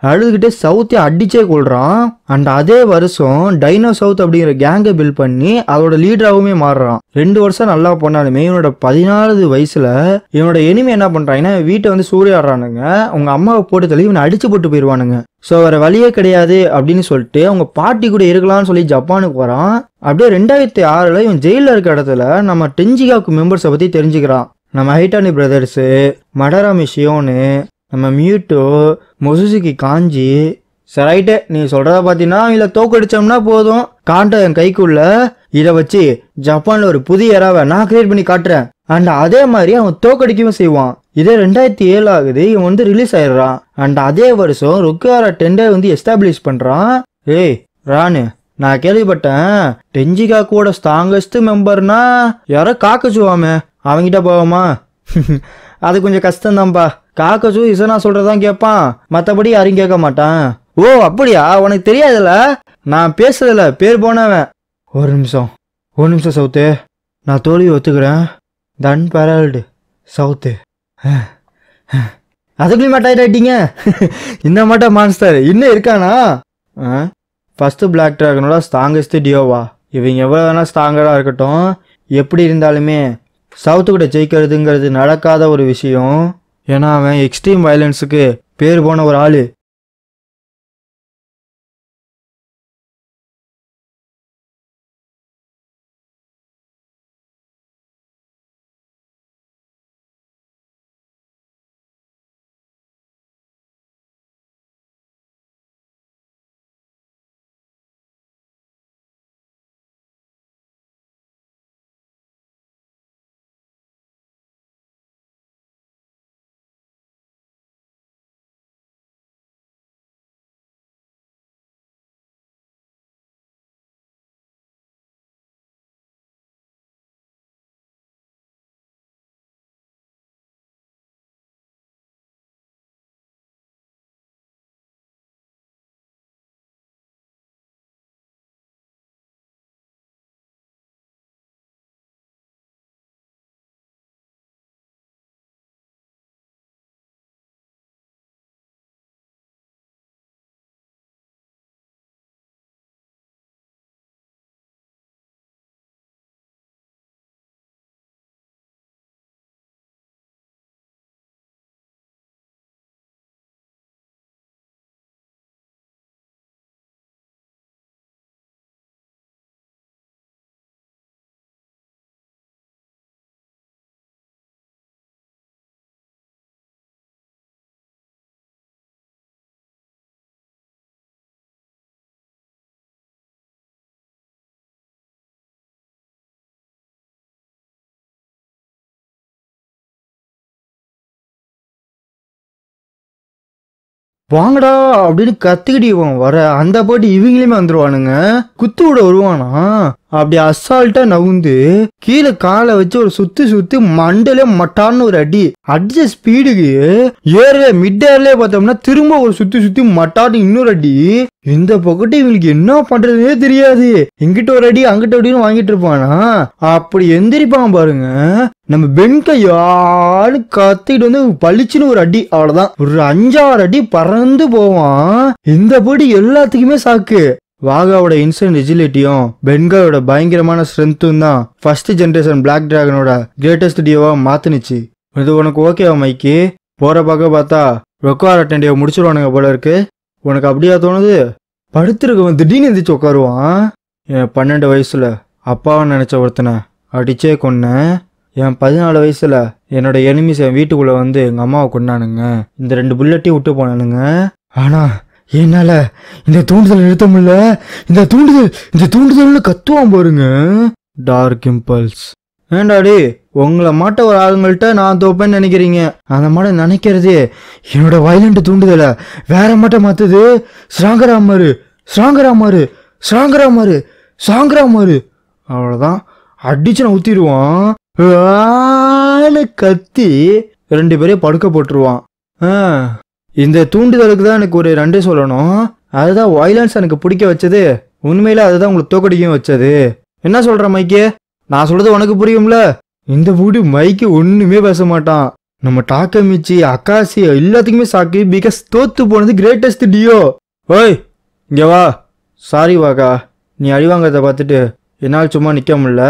Speaker 1: அழுதுகிட்டே சவுத்தை அடிச்சே கொள்றான். அண்ட் அதே வருஷம் டைனோ சவுத் அப்படிங்கிற கேங்கை பில்ட் பண்ணி அதோட லீடராகவுமே மாறுறான். 2 வருஷம் நல்லா பண்ணாலுமே இவனோட 14வது வயசுல இவனோட எனிமே என்ன பண்றாங்கன்னா வீட்டை வந்து சூறையாடுறானுங்க. அவங்க அம்மாவை போட்டு தள்ளி இவனை அடிச்சு போட்டு போயிடுவானுங்க. ஸோ வேற வழியே கிடையாது அப்படின்னு சொல்லிட்டு அவங்க பாட்டி கூட இருக்கலாம்னு சொல்லி ஜப்பானுக்கு வரான். அப்படியே 2006ல் இவன் ஜெயிலில் இருக்க இடத்துல நம்ம டெஞ்சிகாக்கு மெம்பர்ஸை பத்தி தெரிஞ்சுக்கிறான். நம்ம ஹைட்டானி பிரதர்ஸு, மடராமி ஷியோனு, நம்ம மியூட்டோ, மொசுசுகி காஞ்சி. சரிட்டு நீ சொல்றத பார்த்தீங்கன்னா இல்லை தோக்கடிச்சோம்னா போதும், காண்ட என் கைக்குள்ள இதை வச்சு ஜப்பான்ல ஒரு புதிய ஏராவை நான் கிரியேட் பண்ணி காட்டுறேன். அண்ட் அதே மாதிரி அவன் தோக்கடிக்கவும் செய்வான். இதே 2007 ஆகுது, இவன் வந்து ரிலீஸ் ஆயிடுறான். அண்ட் அதே வருஷம் ருக்காரா டெண்டை வந்து எஸ்டாப்ளிஷ் பண்றான். ஏய் ராணு, நான் கேள்விப்பட்டேன் டெஞ்சிகாக்கோட ஸ்ட்ராங்கஸ்ட் மெம்பர்னா யாரோ காக்கச்சுவாமே, அவங்கிட்ட போவோமா? அது கொஞ்சம் கஷ்டம்தான்ப்பா. காக்கச்சு இசனா சொல்றதான் கேட்பான், மற்றபடி யாரையும் கேட்க மாட்டான். ஓ அப்படியா, உனக்கு தெரியாதுல்ல, நான் பேசுறதில்ல, பேர் போனவன். ஒரு நிமிஷம் சவுத்து, நான் தோல்வி ஒத்துக்கிறேன். தன் பேரல்டு சவுத்து. அதுக்குள்ளேயும் மாட்டாயிட்டீங்க. இந்த மாட்டா மான்ஸ்டர் இன்னும் இருக்கானா? ஃபர்ஸ்ட் பிளாக் டிராகனோட ஸ்ட்ராங்கஸ்ட் டியோவா? இவங்க எவ்வளோ வேணா ஸ்ட்ராங்கராக இருக்கட்டும், எப்படி இருந்தாலுமே சவுத்து கூட ஜெயிக்கிறதுங்கிறது நடக்காத ஒரு விஷயம். ஏன்னா அவன் எக்ஸ்ட்ரீம் வயலன்ஸுக்கு பேர் போன ஒரு ஆளு. வாங்கடா அப்படின்னு கத்திக்கிட்டு வர அந்த பாட்டு இவங்களுமே வந்துருவானுங்க. குத்து விட வருவானா, அப்படி அசால்ட்டா நவுந்து கீழே காலை வச்சு ஒரு சுத்தி மண்டல மட்டான்னு ஒரு அடி அடிச்ச ஸ்பீடுக்கு மிட் ஏர்லயே பார்த்தோம்னா திரும்ப ஒரு சுத்தி மட்டான்னு இன்னொரு அடி. இந்த பக்கத்து இவங்களுக்கு என்ன பண்றதுனே தெரியாது, இங்கிட்ட ஒரு அடி அங்கிட்ட அப்படின்னு வாங்கிட்டு இருப்பானா. அப்படி எந்திரிப்பான் பாருங்க, நம்ம பெண்கையான்னு கத்திட்டு வந்து பளிச்சுன்னு ஒரு அடி, அவ்வளவுதான். ஒரு 5-6 அடி பறந்து போவான். இந்த படி எல்லாத்துக்குமே சாக்கு. வாகாவோட இன்சென்ட் எஜிலிட்டியும் பென்காயோட பயங்கரமான ஸ்ட்ரென்த்தும் தான் ஃபர்ஸ்ட் ஜென்ரேஷன் பிளாக் டிராகனோட கிரேட்டஸ்ட் டியோவா மாத்துனுச்சு. இது உனக்கு ஓகேவா மைக்கி? போற பக்கம் பார்த்தா ரொக்கார டெண்டியோ முடிச்சிருவானுங்க போல இருக்கு. உனக்கு அப்படியா தோணுது? படுத்திருக்கவன் திடீர்னு எந்திரிச்சு உட்காருவான். என் 12 வயசுல அப்பாவை நினைச்ச ஒருத்தனை அடிச்சே கொன்னேன். என் 14 வயசுல என்னோட எனிமிஸ் என் வீட்டுக்குள்ள வந்து எங்க அம்மாவை கொண்டானுங்க. இந்த 2 புல்லட்டையும் விட்டு போனானுங்க. ஆனா என்னால இந்த தூண்டுதல் நிறுத்த முடியல. இந்த தூண்டுதல்னு கத்துவான் பாருங்க. டார்க் இம்பல்ஸ் ஏண்டாடி உங்களை மாட்ட ஒரு ஆளுங்கள்ட்ட நான் தோப்பேன்னு நினைக்கிறீங்க. அந்த மாட்ட நினைக்கிறது என்னோட வயலண்ட் தூண்டுதல வேற மாட்ட மாத்துது. ஸ்ராங்கராமாரு ஸ்ராங்கராமாரு ஸ்ராங்கராமாரு ஸ்ராங்கராமாரு அவ்வளோதான், அடிச்சு நான் ஊத்திடுவான். கத்தி 2 பேரையும் படுக்க போட்டுருவான். இந்த தூண்டுதலுக்கு தான் எனக்கு ஒரு 2 சொல்லணும். அதுதான் வயலன்ஸ் எனக்கு பிடிக்க வச்சது. உண்மையில அதுதான் உங்களுக்கு தோக்கடிக்கும் வச்சது. என்ன சொல்ற மைக்கே? நான் சொல்றது உனக்கு புரியும்ல? இந்த வீடு மைக்கு ஒண்ணுமே பேச மாட்டான். நம்ம டாக்கமிச்சி அக்காசி எல்லாத்துக்குமே சாக்கு. பிகாஸ் தோத்து போனது கிரேட்டஸ்ட் டியோ. ஓய் இங்க வா. சாரி வாக்கா, நீ அழிவாங்கிறத பார்த்துட்டு என்னால் சும்மா நிற்க முடியல.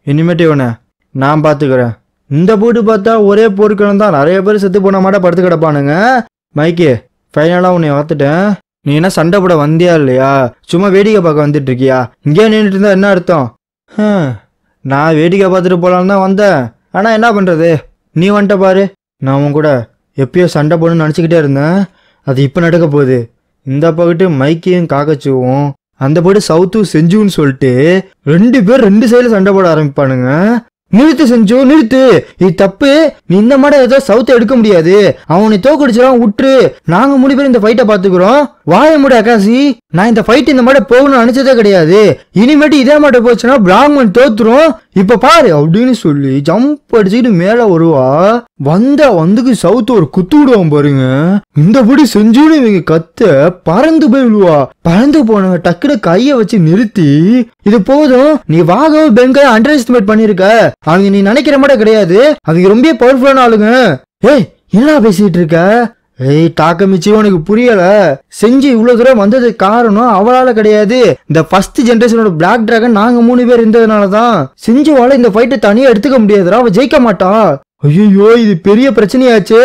Speaker 1: இனிமேட்டு இவனை நான் பார்த்துக்கிறேன். இந்த வீடு பார்த்தா ஒரே போர்க்களம் தான், நிறைய பேர் செத்து போன மாட்ட படுத்து கிடப்பானுங்க. மைக்கே ஃபைனலாக உன்னை பார்த்துட்டேன். நீ என்ன சண்டை போட வந்தியா இல்லையா? சும்மா வேடிக்கை பார்க்க வந்துட்டு இருக்கியா? இங்கே நின்றுட்டு இருந்தா என்ன அர்த்தம்? நான் வேடிக்கை பார்த்துட்டு போகலான்னு தான் வந்தேன். ஆனால் என்ன பண்ணுறது, நீ வந்துட்ட பாரு. நான் உன் கூட எப்பயோ சண்டை போடணும்னு நினச்சிக்கிட்டே இருந்தேன். அது இப்போ நடக்க போகுது. இந்த பக்கத்து மைக்கையும் காக்கச்சுவும் அந்த போய்ட்டு சவுத்தும் செஞ்சுன்னு சொல்லிட்டு 2 பேர் 2 சைடில் சண்டை போட ஆரம்பிப்பானுங்க. நிறுத்து செஞ்சு நிறுத்து, இது தப்பு. நீ இந்த மாதிரி ஏதோ சவுத்தை எடுக்க முடியாது. அவனை தோக்கடிச்சாலும் விட்டுரு. நாங்க 3 பேர் இந்த ஃபைட்டை பாத்துக்கிறோம். வாய முடி அக்காசி. நான் இந்த ஃபைட் இந்த மாதிரி போகணும்னு நினைச்சதே கிடையாது. இனிமேட்டு இதே மாதிரி போச்சுன்னா பிராமன் தோத்துரும். இப்ப பாரு அப்படின்னு சொல்லி ஜம்ப் அடிச்சுக்கிட்டு மேல வருவா. வந்துக்கு சவுத்து ஒரு குத்து விடுவான் பாருங்க. இந்த படி செஞ்சுன்னு இவங்க கத்த பறந்து போய் விழுவா. பறந்து போன டக்குனு கைய வச்சு நிறுத்தி, இது போதும், நீ வாகவ பெங்கை அண்டர் எஸ்டிமேட் பண்ணிருக்க. அவங்க நீ நினைக்கிற மாதிரி கிடையாது. அவங்க ரொம்ப பவர்ஃபுல்லான ஆளுங்க. ஏய் என்ன பேசிட்டு இருக்க? ஏய் டாக்கமிச்சி, உனக்கு புரியல. செஞ்சு இவ்வளவு தூரம் வந்ததுக்கு காரணம் அவளால கிடையாது. இந்த ஃபர்ஸ்ட் ஜெனரேஷனோட பிளாக் டிராகன் நாங்க 3 பேர் இருந்ததுனாலதான். செஞ்சுவால இந்த ஃபைட்டை தனியா எடுத்துக்க முடியாதுடா. அவ ஜெயிக்க மாட்டா. ஐயோ இது பெரிய பிரச்சனையாச்சு.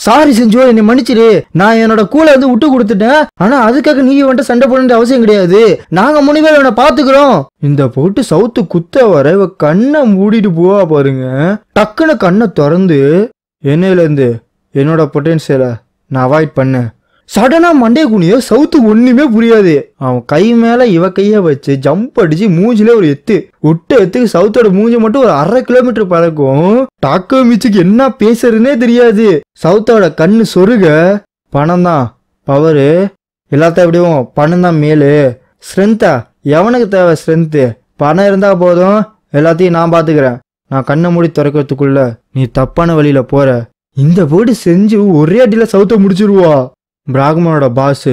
Speaker 1: சாரி செஞ்சோ, என்னை மன்னிச்சிரு. நான் என்னோட கூலை விட்டு கொடுத்துட்டேன். ஆனா அதுக்காக நீ வந்துட்டு சண்டை போட அவசியம் கிடையாது. நாங்க 3 பேர் இவனை பாத்துக்கிறோம். இந்த போட்டு சவுத்து குத்த வர இவ கண்ணை மூடிட்டு போவா பாருங்க. டக்குன்னு கண்ணை திறந்து என்னையில இருந்து என்னோட பொட்டன்சியலை நான் அவாய்ட் பண்ணேன். சடனா மண்டே குனியோ சவுத்து ஒண்ணுமே புரியாது. அவன் கை மேல இவ கைய வச்சு ஜம்ப் அடிச்சு மூஞ்சில ஒரு எத்துக்கு சவுத்தோட மூஞ்சி மட்டும் ஒரு 1/2 கிலோமீட்டர் பறக்கும். டாக்கமிச்சிக்கு என்ன பேசுறதுன்னே தெரியாது. சவுத்தோட கண்ணு சொருக. பணம் தான் பவரு, எல்லாத்த எப்படியும் பணம் தான் மேலு. ஸ்ட்ரென்த்தா எவனுக்கு தேவை? ஸ்ட்ரென்த்து பணம் இருந்தா போதும். எல்லாத்தையும் நான் பாத்துக்கிறேன். நான் கண்ணை மூடி திறக்கிறதுக்குள்ள நீ தப்பான வழியில போற. இந்த வீடு செஞ்சு ஒரே அடியில சவுத்த முடிச்சிருவா. பிராக்மனோட பாஸ்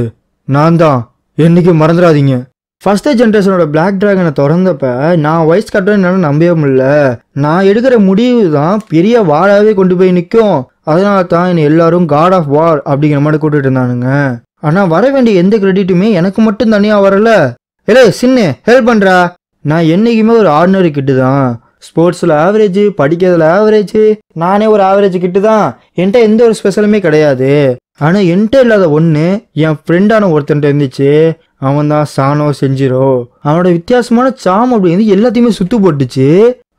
Speaker 1: நான் தான், என்னைக்கு மறந்துடாதீங்க. ஃபர்ஸ்ட் ஜென்ரேஷனோட பிளாக் டிராகனை திறந்தப்ப நான் வயசு கட்டுறேன்னு நம்பவே முடியல. நான் எடுக்கிற முடிவு தான் பெரிய வாராவே கொண்டு போய் நிற்கும். அதனால தான் என்னை எல்லாரும் காட் ஆஃப் வார் அப்படிங்கிற மாதிரி கூட்டிட்டு இருந்தானுங்க. ஆனா வர வேண்டிய எந்த கிரெடிட்டுமே எனக்கு மட்டும் தனியா வரல. ஏலே சின்ன ஹெல்ப் பண்றா. நான் என்னைக்குமே ஒரு ஆர்டினரி கிட்டு தான். ஸ்போர்ட்ஸில் ஆவரேஜ், படிக்கிறதுல ஆவரேஜ். நானே ஒரு ஆவரேஜ் கிட்டு தான். என்கிட்ட எந்த ஒரு ஸ்பெஷலுமே கிடையாது. ஆனால் என்கிட்ட இல்லாத ஒன்று என் ஃப்ரெண்டான ஒருத்தன்ட்ட இருந்துச்சு. அவன் தான் சானோ செஞ்சிரோ. அவனோட வித்தியாசமான சாம் அப்படின்னு எல்லாத்தையுமே சுத்து போட்டுச்சு.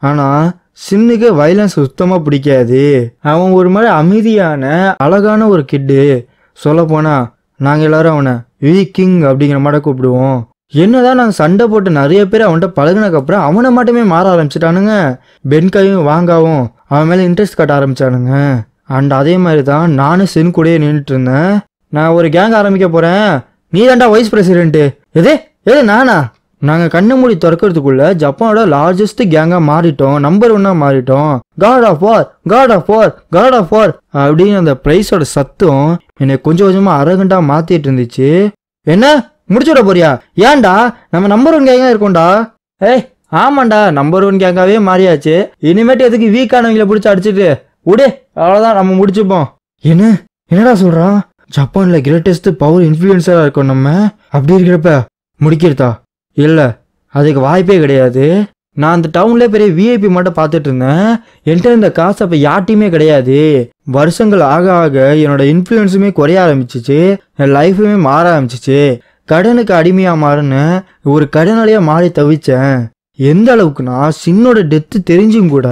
Speaker 1: ஆனால் சின்னுக்கு வயலன்ஸ் சுத்தமாக பிடிக்காது. அவன் ஒரு மாதிரி அமைதியான அழகான ஒரு கிட்டு. சொல்லப்போனா நாங்கள் எல்லாரும் அவனை வீக்கிங் அப்படிங்கிற மாதிரி கூப்பிடுவோம். என்னதான் நாங்கள் சண்டை போட்டு நிறைய பேர் அவன்கிட்ட பழகினதுக்கப்புறம் அவனை மட்டுமே மாற ஆரம்பிச்சிட்டானுங்க. பென்காயும் வாங்காவும் அவன் மேலே இன்ட்ரெஸ்ட் காட்ட ஆரம்பிச்சானுங்க. அண்ட் அதே மாதிரி தான் நானும் சென் கூடயே நின்றுட்டு இருந்தேன். நான் ஒரு கேங் ஆரம்பிக்க போகிறேன், நீ தான்டா வைஸ் பிரசிடென்ட்டு. எது நானா? நாங்கள் கண்ணு மூடி திறக்கிறதுக்குள்ள ஜப்பானோட லார்ஜஸ்ட் கேங்காக மாறிட்டோம். நம்பர் 1 மாறிட்டோம். God of war, god of war, god of war அப்படின்னு அந்த ப்ரைஸோட சத்தம் என்னை கொஞ்சம் கொஞ்சமாக அரகண்டாக மாற்றிட்டு இருந்துச்சு. என்ன முடிச்சுட போறியா? ஏன்டா நம்ம நம்பர் 1 கேங்காக இருக்கோம்டா. ஏய் ஆமாண்டா, நம்பர் 1 கேங்காவே மாறியாச்சு. இனிமேட்டு எதுக்கு வீக்கானவங்களை பிடிச்சி அடிச்சுட்டு விடு, அவ்வளோதான், நம்ம முடிச்சுப்போம். என்னடா சொல்கிறான்? ஜப்பானில் கிரேட்டஸ்ட் பவர் இன்ஃப்ளூயன்ஸராக இருக்கோம் நம்ம. அப்படி இருக்கிறப்ப முடிக்கிறதா? இல்லை, அதுக்கு வாய்ப்பே கிடையாது. நான் அந்த டவுன்லேயே பெரிய விஐபி மட்டும் பார்த்துட்டு இருந்தேன். என்கிட்ட இந்த காசு அப்போ யார்ட்டையுமே கிடையாது. வருஷங்கள் ஆக ஆக என்னோட இன்ஃப்ளூயன்ஸுமே குறைய ஆரம்பிச்சிச்சு. என் லைஃபுமே மாற ஆரம்பிச்சிச்சு. கடனுக்கு அடிமையாக மாறுன்னு ஒரு கடனாளியாக மாறி தவிச்சேன். எந்த அளவுக்குன்னா சின்னோட டெத்து தெரிஞ்சும் கூட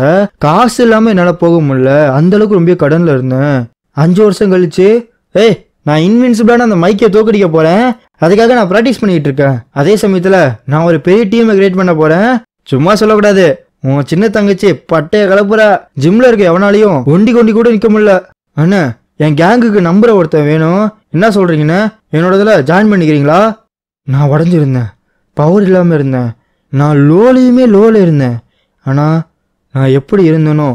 Speaker 1: காசு இல்லாமல் என்னால் போக முடியல. அந்த அளவுக்கு ரொம்ப கடனில் இருந்தேன். 5 வருஷம் கழிச்சு நான் இன்வின்சிபிளான அந்த மைக்கை தோக்கடிக்க போகிறேன். அதுக்காக நான் ப்ராக்டிஸ் பண்ணிக்கிட்டு இருக்கேன். அதே சமயத்தில் நான் ஒரு பெரிய டீமை கிரியேட் பண்ண போகிறேன். சும்மா சொல்லக்கூடாது, உன் சின்ன தங்கச்சி பட்டைய கலப்புறா. ஜிம்ல இருக்க எவனாலையும் ஒண்டி கொண்டி கூட நிக்க முடியல. அண்ணா என் கேங்குக்கு நம்புற ஒருத்தன் வேணும். என்ன சொல்றீங்கண்ணே? என்னோடதுல ஜாயின் பண்ணிக்கிறீங்களா? நான் உடஞ்சிருந்தேன், பவர் இல்லாம இருந்தேன், நான் லோல இருந்தேன். ஆனா நான் எப்படி இருந்தனோ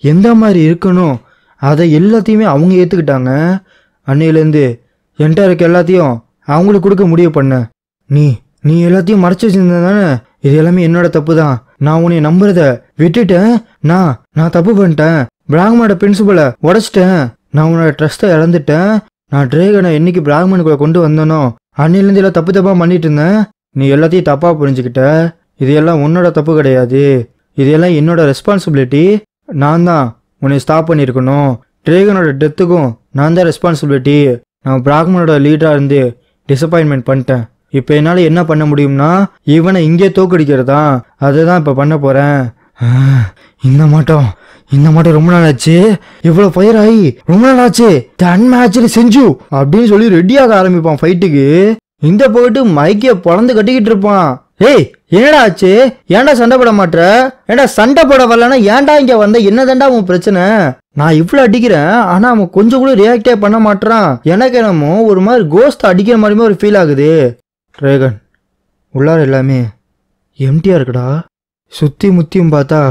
Speaker 1: எந்த மாதிரி இருக்கணும் அதை எல்லாத்தையுமே அவங்க ஏத்துக்கிட்டாங்க. அன்னையிலேருந்து என்கிட்ட இருக்க எல்லாத்தையும் அவங்களுக்கு கொடுக்க முடிவு பண்ண. நீ நீ எல்லாத்தையும் மறைச்சு வச்சிருந்த தானே? இது எல்லாமே என்னோட தப்பு தான். நான் உன்னை நம்புறத விட்டுட்டேன். நான் தப்பு பண்ணிட்டேன். பிராக்மனோட பிரின்சிபலை உடைச்சிட்டேன். நான் உன்னோட ட்ரஸ்ட்டை இழந்துட்டேன். நான் டிரேகனை என்னைக்கு பிராக்மனுக்குள்ள கொண்டு வந்தனோ அன்னிலேருந்து எல்லாம் தப்பா பண்ணிட்டு இருந்தேன். நீ எல்லாத்தையும் தப்பா புரிஞ்சுக்கிட்ட. இது எல்லாம் உன்னோட தப்பு கிடையாது. இது எல்லாம் என்னோட ரெஸ்பான்சிபிலிட்டி. நான் தான் உன்னை ஸ்டாப் பண்ணியிருக்கணும். டிரேகனோட டெத்துக்கும் நான் தான் ரெஸ்பான்சிபிலிட்டி. நான் பிராக்மனோட லீடராக இருந்து டிசப்பாயின்மெண்ட் பண்ணிட்டேன். இப்போ என்னால் என்ன பண்ண முடியும்னா இவனை இங்கே தோக்கடிக்கிறதா. அதை தான் இப்போ பண்ண போகிறேன். இந்த மாட்டம் ரொம்ப நாள் ஆச்சு. இவ்வளோ ஃபயர் ஆகி ரொம்ப நாள் ஆச்சு. தன் மேட்சில் செஞ்சு அப்படின்னு சொல்லி ரெடியாக ஆரம்பிப்பான் ஃபைட்டுக்கு. இந்த போயிட்டு மைக்கிய பொழந்து கட்டிக்கிட்டு இருப்பான். ஏய் என்னடா ஆச்சு? ஏன்டா சண்டை போட மாட்ற? ஏன்டா சண்டை போட வரலன்னா ஏன்டா இங்க வந்த? என்னதான்டா உன் பிரச்சனை? நான் இவ்வளவு அடிக்கிறேன், ஆனா அவன் கொஞ்சம் கூட ரியாக்டே பண்ண மாட்டான். எனக்கு என்னமோ ஒரு மாதிரி கோஸ்ட் அடிக்கிற மாதிரியுமே ஒரு ஃபீல் ஆகுது. டிரேகன் உள்ளார எல்லாமே எம்டியா இருக்குடா. சுத்தி முத்தியும் பார்த்தா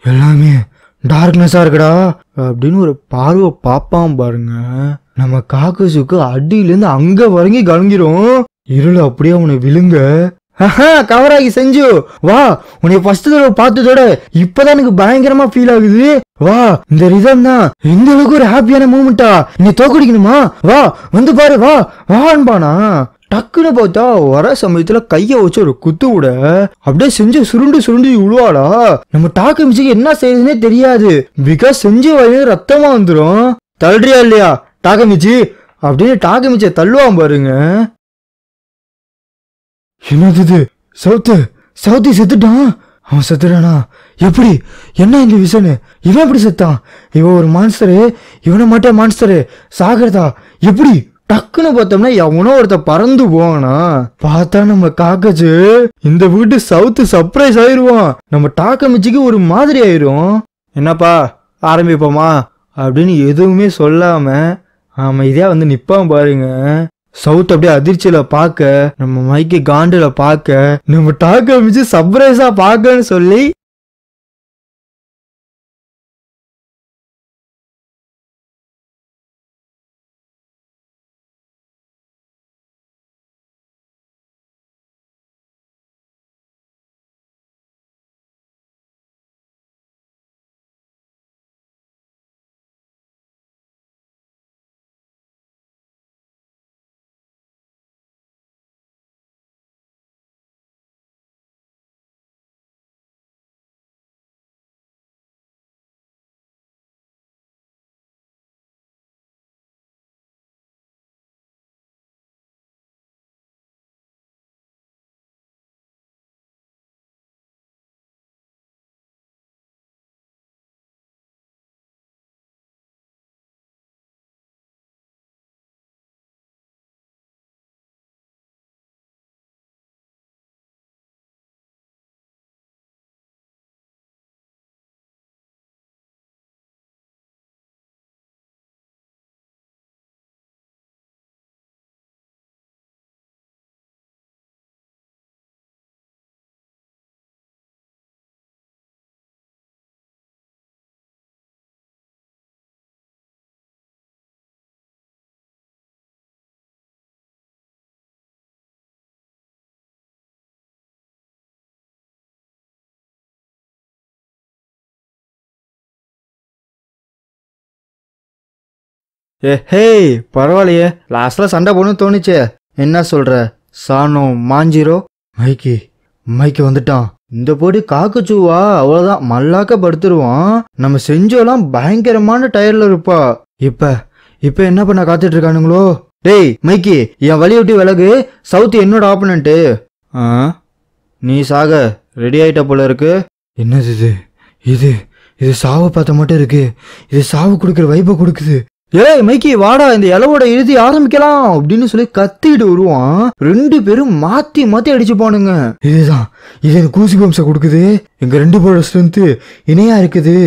Speaker 1: எல்லாமே டார்க்னஸா இருக்குடா அப்படின்னு ஒரு பார்வை பாப்பான் பாருங்க. நம்ம காக்கசுக்கு அடியிலேருந்து அங்க வரைங்கி கலங்கிரும். இருள அப்படியே அவனை விழுங்க. கவராகி செஞ்சு வா. உன்னை ஃபர்ஸ்ட் தடவை பார்த்ததோட இப்பதான் எனக்கு பயங்கரமா ஃபீல் ஆகுது. வா, இந்த ரிதம் தான் இந்த அளவுக்கு ஒரு ஹாப்பியான மூமெண்டா. நீ தோக்கடிக்கணுமா? வா வந்து பாரு, வா வான்பானா. டக்குன்னு பார்த்தா வர சமயத்துல கைய வச்சு ஒரு குத்து விட அப்படியே செஞ்சு சுருண்டு விழுவாடா. நம்ம டாக்கமிச்சிக்கு என்ன செய்யுதுன்னே தெரியாது. பிகாஸ் செஞ்சு வயது ரத்தமா வந்துடும். தள்ளுறியா இல்லையா டாக்கமிச்சி அப்படின்னு டாக்கமிச்ச தள்ளுவான் பாருங்க. என்னது சவுத்தி செத்துட்டான். அவன் செத்துட்டானா? எப்படி? என்ன இந்த விஷயம்? இவன் எப்படி செத்தான்? இவன் ஒரு மான்ஸ்டரு, இவனை மட்டும் மான்ஸ்டரு சாகிறதா எப்படி? டக்குன்னு பார்த்தோம்னா எவனோ ஒருத்த பறந்து போவானா. பார்த்தா நம்ம காக்கச்சு இந்த வீட்டு சவுத்து சர்ப்ரைஸ் ஆயிடுவான். நம்ம டாக்கமிச்சிக்கு ஒரு மாதிரி ஆயிரும். என்னப்பா ஆரம்பிப்போமா அப்படின்னு எதுவுமே சொல்லாம அமைதியா வந்து நிப்பான் பாருங்க. சவுத் அப்படியே அதிர்ச்சியில பாக்க, நம்ம மைக்கு காண்டுல பாக்க, நம்ம டாக்கமிச்சு சர்ப்ரைஸா பாக்கன்னு சொல்லி ஹே பரவாயில்லையே, லாஸ்ட்ல சண்டை போடணும்னு தோணுச்சே. என்ன சொல்ற சானோ மாஞ்சிரோ? மைக்கு வந்துட்டான். இந்த போடி காக்கச்சூவா அவ்வளவுதான் மல்லாக்க படுத்துருவான். நம்ம செஞ்சோலாம் பயங்கரமான டயர்ல இருப்பா. இப்ப என்ன பண்ண காத்துட்டு இருக்கானுங்களோ? டேய் மைக்கி, என் வழி விட்டு விலகு. சவுத் என்னோட ஆப்பனண்ட்டு. நீ சாக ரெடி ஆயிட்ட போல இருக்கு. என்னது இது? இது சாவை பார்த்த மட்டும் இருக்கு. இது சாவு கொடுக்குற வைப்பை கொடுக்குது. ஏய் மைக்கி வாடா, இந்த இலவோட இறுதி ஆரம்பிக்கலாம் அப்படின்னு சொல்லி கத்திட்டு வருவான். 2 பேரும் மாத்தி மாத்தி அடிச்சு போனுங்க. இதுதான் இது எனக்கு கூசி பம்சம் கொடுக்குது. எங்க 2 பேரோட ஸ்ட்ரென்த் இணையா இருக்குது.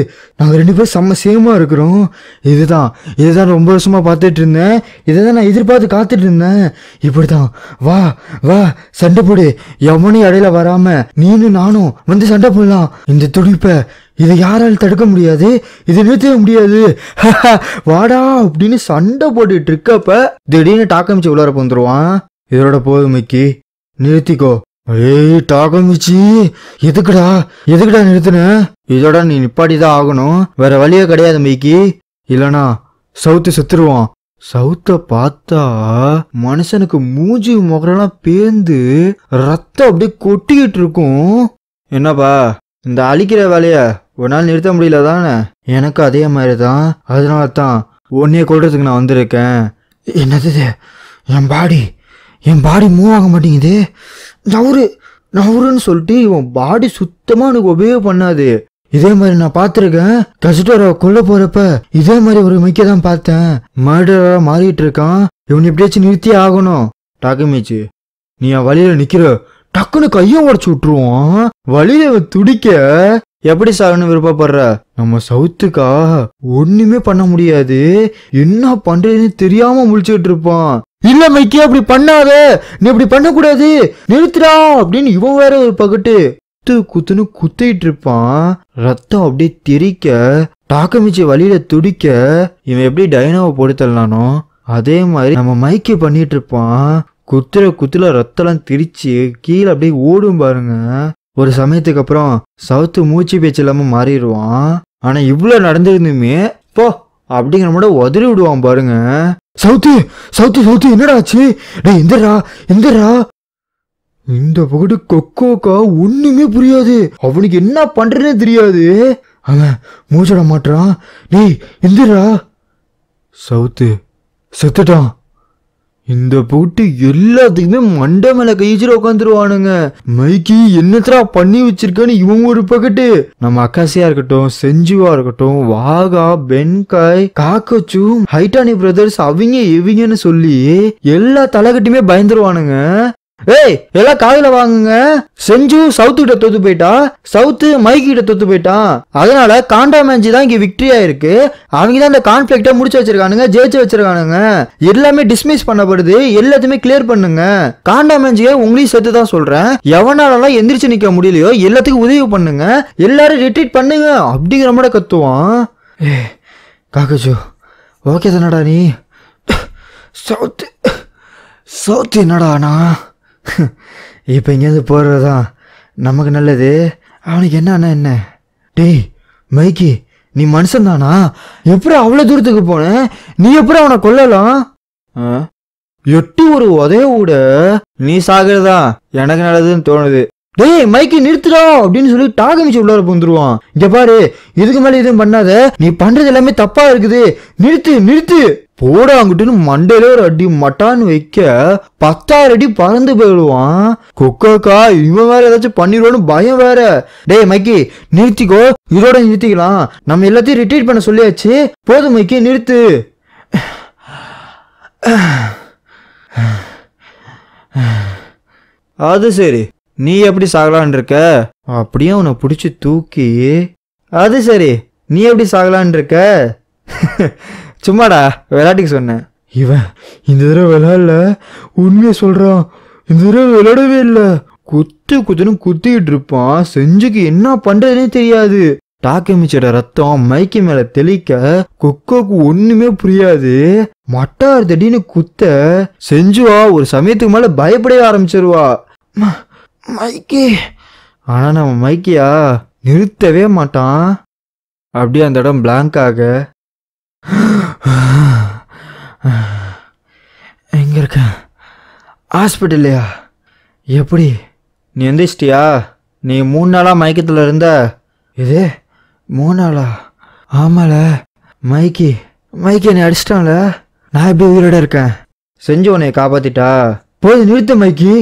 Speaker 1: நாங்க 2 பேரும் செம்ம சேமா இருக்கிறோம். இதுதான் ரொம்ப வருஷமா பார்த்துட்டு இருந்தேன். இதைதான் நான் எதிர்பார்த்து காத்துட்டு இருந்தேன். இப்படிதான் வா வா சண்டை போடு. எவனையும் இடையில வராம நீனும் நானும் வந்து சண்டை போடலாம். இந்த துடிப்பை இதை யாராலும் தடுக்க முடியாது, இதை நிறுத்தவே முடியாது. வாடா அப்படின்னு சண்டை போட்டுட்டு இருக்கப்ப திடீர்னு டாக்கமிச்சு உள்ளார வந்துருவான். இதோட போதும் மைக்கி, நிறுத்திக்கோ. ஏய் டாக்கமிச்சி, எதுக்குடா நிறுத்தின? இதோட நீ நிப்பாட்டிதான் ஆகணும், வேற வழியே கிடையாது மைக்கி. இல்லனா சவுத்து செத்துருவான். சவுத்த பார்த்தா மனுஷனுக்கு மூஞ்சி முகரெல்லாம் பேந்து ரத்தம் அப்படியே கொட்டிக்கிட்டு இருக்கும். என்னப்பா இந்த அழிக்கிற வேலைய ஒரு நாள் நிறுத்த முடியல தானே? எனக்கு அதே மாதிரி தான். அதனால தான் உன்னைய கொள்றதுக்கு நான் வந்திருக்கேன். என்னது என் பாடி மூவ் ஆக மாட்டேங்குது. நவுருன்னு சொல்லிட்டு இவன் பாடி சுத்தமா எனக்கு ஒபே பண்ணாது. இதே மாதிரி நான் பார்த்துருக்கேன். கசிட்டோரை கொல்ல போறப்ப இதே மாதிரி ஒரு மைக்க தான் பார்த்தேன். மர்டரா மாறிட்டு இருக்கான். இவன் எப்படியாச்சும் நிறுத்தியே ஆகணும். டாக்கமிச்சு, நீ என் வழியில நிக்கிற, டக்குன்னு கையை உடச்சு விட்டுருவான். வழியில துடிக்க எப்படி சாகணும் விருப்பப்படுற? நம்ம சவுத்துக்கா ஒண்ணுமே பண்ண முடியாது. என்ன பண்றதுன்னு தெரியாம முழிச்சுட்டு இருப்பான். இல்ல மைக்கி அப்படி பண்ணாத, நீ அப்படி பண்ணக்கூடாது, நிறுத்துறா அப்படின்னு இவன் வேற ஒரு பக்கத்து குத்துன்னு குத்திட்டு இருப்பான். ரத்தம் அப்படியே தெரிக்க டாக்கமிச்சு வழியில துடிக்க இவன் எப்படி டைனாவை பொறுத்தலானோ அதே மாதிரி நம்ம மைக்கி பண்ணிட்டு இருப்பான். குத்துல ரத்தம்லாம் திரிச்சு கீழே அப்படியே ஓடும் பாருங்க. ஒரு சமயத்துக்கு அப்புறம் சவுத்து மூச்சு பேச்சு இல்லாம மாறிடுவான். ஆனா இவ்வளவு நடந்திருந்துமே போ அப்படிங்கிற மாதிரி உதறி விடுவான் பாருங்க. சவுத்து என்னடா ஆச்சு? டேய் எந்திரா. இந்த பகுதி கொக்கோக்கா ஒண்ணுமே புரியாது. அவனுக்கு என்ன பண்றேன்னே தெரியாது. அவன் மூச்சட மாட்டான். டேய் எந்திரா. சவுத்து செத்துட்டான். இந்த போட்டு எல்லாத்துக்குமே மண்டை மேல கைச்சிட உட்காந்துருவானுங்க. மைக்கி என்னத்தரா பண்ணி வச்சிருக்கான்னு இவன் ஒரு பக்கெட்டு. நம்ம அக்காசியா இருக்கட்டும், செஞ்சுவா இருக்கட்டும், வாகா, பென்காய், காக்கச்சு, ஹைட்டானி பிரதர்ஸ் இவங்கன்னு சொல்லி எல்லா தலைகட்டுமே பயந்துருவானுங்க. ஏய் எல்லாம் காலையில வாங்குங்க. செஞ்சு சவுத்து கிட்ட தோத்து போயிட்டா, சவுத்து மைக்கி கிட்ட தோத்து போயிட்டான். அதனால காண்டா மேட்ச் தான் இங்க விக்டரி ஆயிருக்கு. அவங்க தான் இந்த கான்ஃபிளிக்ட முடிச்சு வச்சிருக்கானுங்க, ஜெயிச்சு வச்சிருக்கானுங்க. எல்லாமே டிஸ்மிஸ் பண்ணப்படுது. எல்லாத்தையுமே கிளியர் பண்ணுங்க. காண்டா மேட்சிய உங்களையும் சேர்த்து தான் சொல்றேன். எவனாலலாம் எந்திரிச்சு நிக்க முடியலையோ எல்லாத்துக்கும் உதவி பண்ணுங்க, எல்லாரும் ரிட்ரீட் பண்ணுங்க அப்படிங்கிற மாதிரி கத்துவான். ஏ காக்கச்சு ஓகே தானடா நீ? சவுத்து என்னடாண்ணா இப்போ இங்கேருந்து போகிறதான் நமக்கு நல்லது. அவனுக்கு என்ன? டேய் மைக்கி, நீ மனுஷன் தானா? எப்படி அவ்வளோ தூரத்துக்கு போன? நீ எப்படி அவனை கொல்லலாம்? எட்டி ஒரு உதய விட நீ சாகிறதா எனக்கு நல்லதுன்னு தோணுது. டேய் மைக்கி நிறுத்துடா அப்படின்னு சொல்லி டாகமிச்சு உள்ளார வந்துருவான். இங்க பாரு, இதுக்கு மேல எதுவும் பண்ணாத, நீ பண்றது எல்லாமே தப்பா இருக்குது, நிறுத்து போட அங்கிட்டுன்னு மண்டையில ஒரு அடி மட்டான்னு வைக்க 10,000 அடி பறந்து போயிடுவான். கொக்கோக்கா இவன் வேற ஏதாச்சும் பண்ணிடுவான்னு பயம் வேற. டேய் மைக்கி நிறுத்திக்கோ, இதோட நிறுத்திக்கலாம். நம்ம எல்லாத்தையும் ரிட்ரீட் பண்ண சொல்லியாச்சு, போதும் மைக்கி நிறுத்து. அது சரி, நீ எப்படி சாகலான் இருக்க? அப்படியே உன்னை பிடிச்சி தூக்கி. அது சரி, நீ எப்படி சாகலான் இருக்க? சும்மாடா விளையாட்டுக்கு சொன்னேன். இவன் இந்த தடவை விளையாடல, உண்மையை சொல்றான். இந்த தடவை விளையாடவே இல்லை. குத்துன்னு குத்திக்கிட்டு இருப்பான். செஞ்சுக்கு என்ன பண்றதுன்னே தெரியாது. டாக்கமிச்சோட ரத்தம் மைக்கி மேல தெளிக்க கொக்கோக்கு ஒண்ணுமே புரியாது. மட்டார் திடீர்னு குத்த செஞ்சுவா ஒரு சமயத்துக்கு மேல பயப்படவே ஆரம்பிச்சிருவா. மைக்கி. ஆனா நம்ம மைக்கியா நிறுத்தவே மாட்டான். அப்படியே அந்த இடம் பிளாங்காக எங்க இருக்க? ஹாஸ்பிட்டல்லையா? எப்படி நீ எந்திரிச்சிட்டியா? நீ 3 நாளா மயக்கத்துல இருந்த. இது 3 நாளா? ஆமால. மைக்கி என்னை அடிச்சிட்டான்ல, நான் எப்படி உயிரோட இருக்கேன்? செஞ்சு உன்னை காப்பாத்திட்டா? போய் நிறுத்த மைக்கி.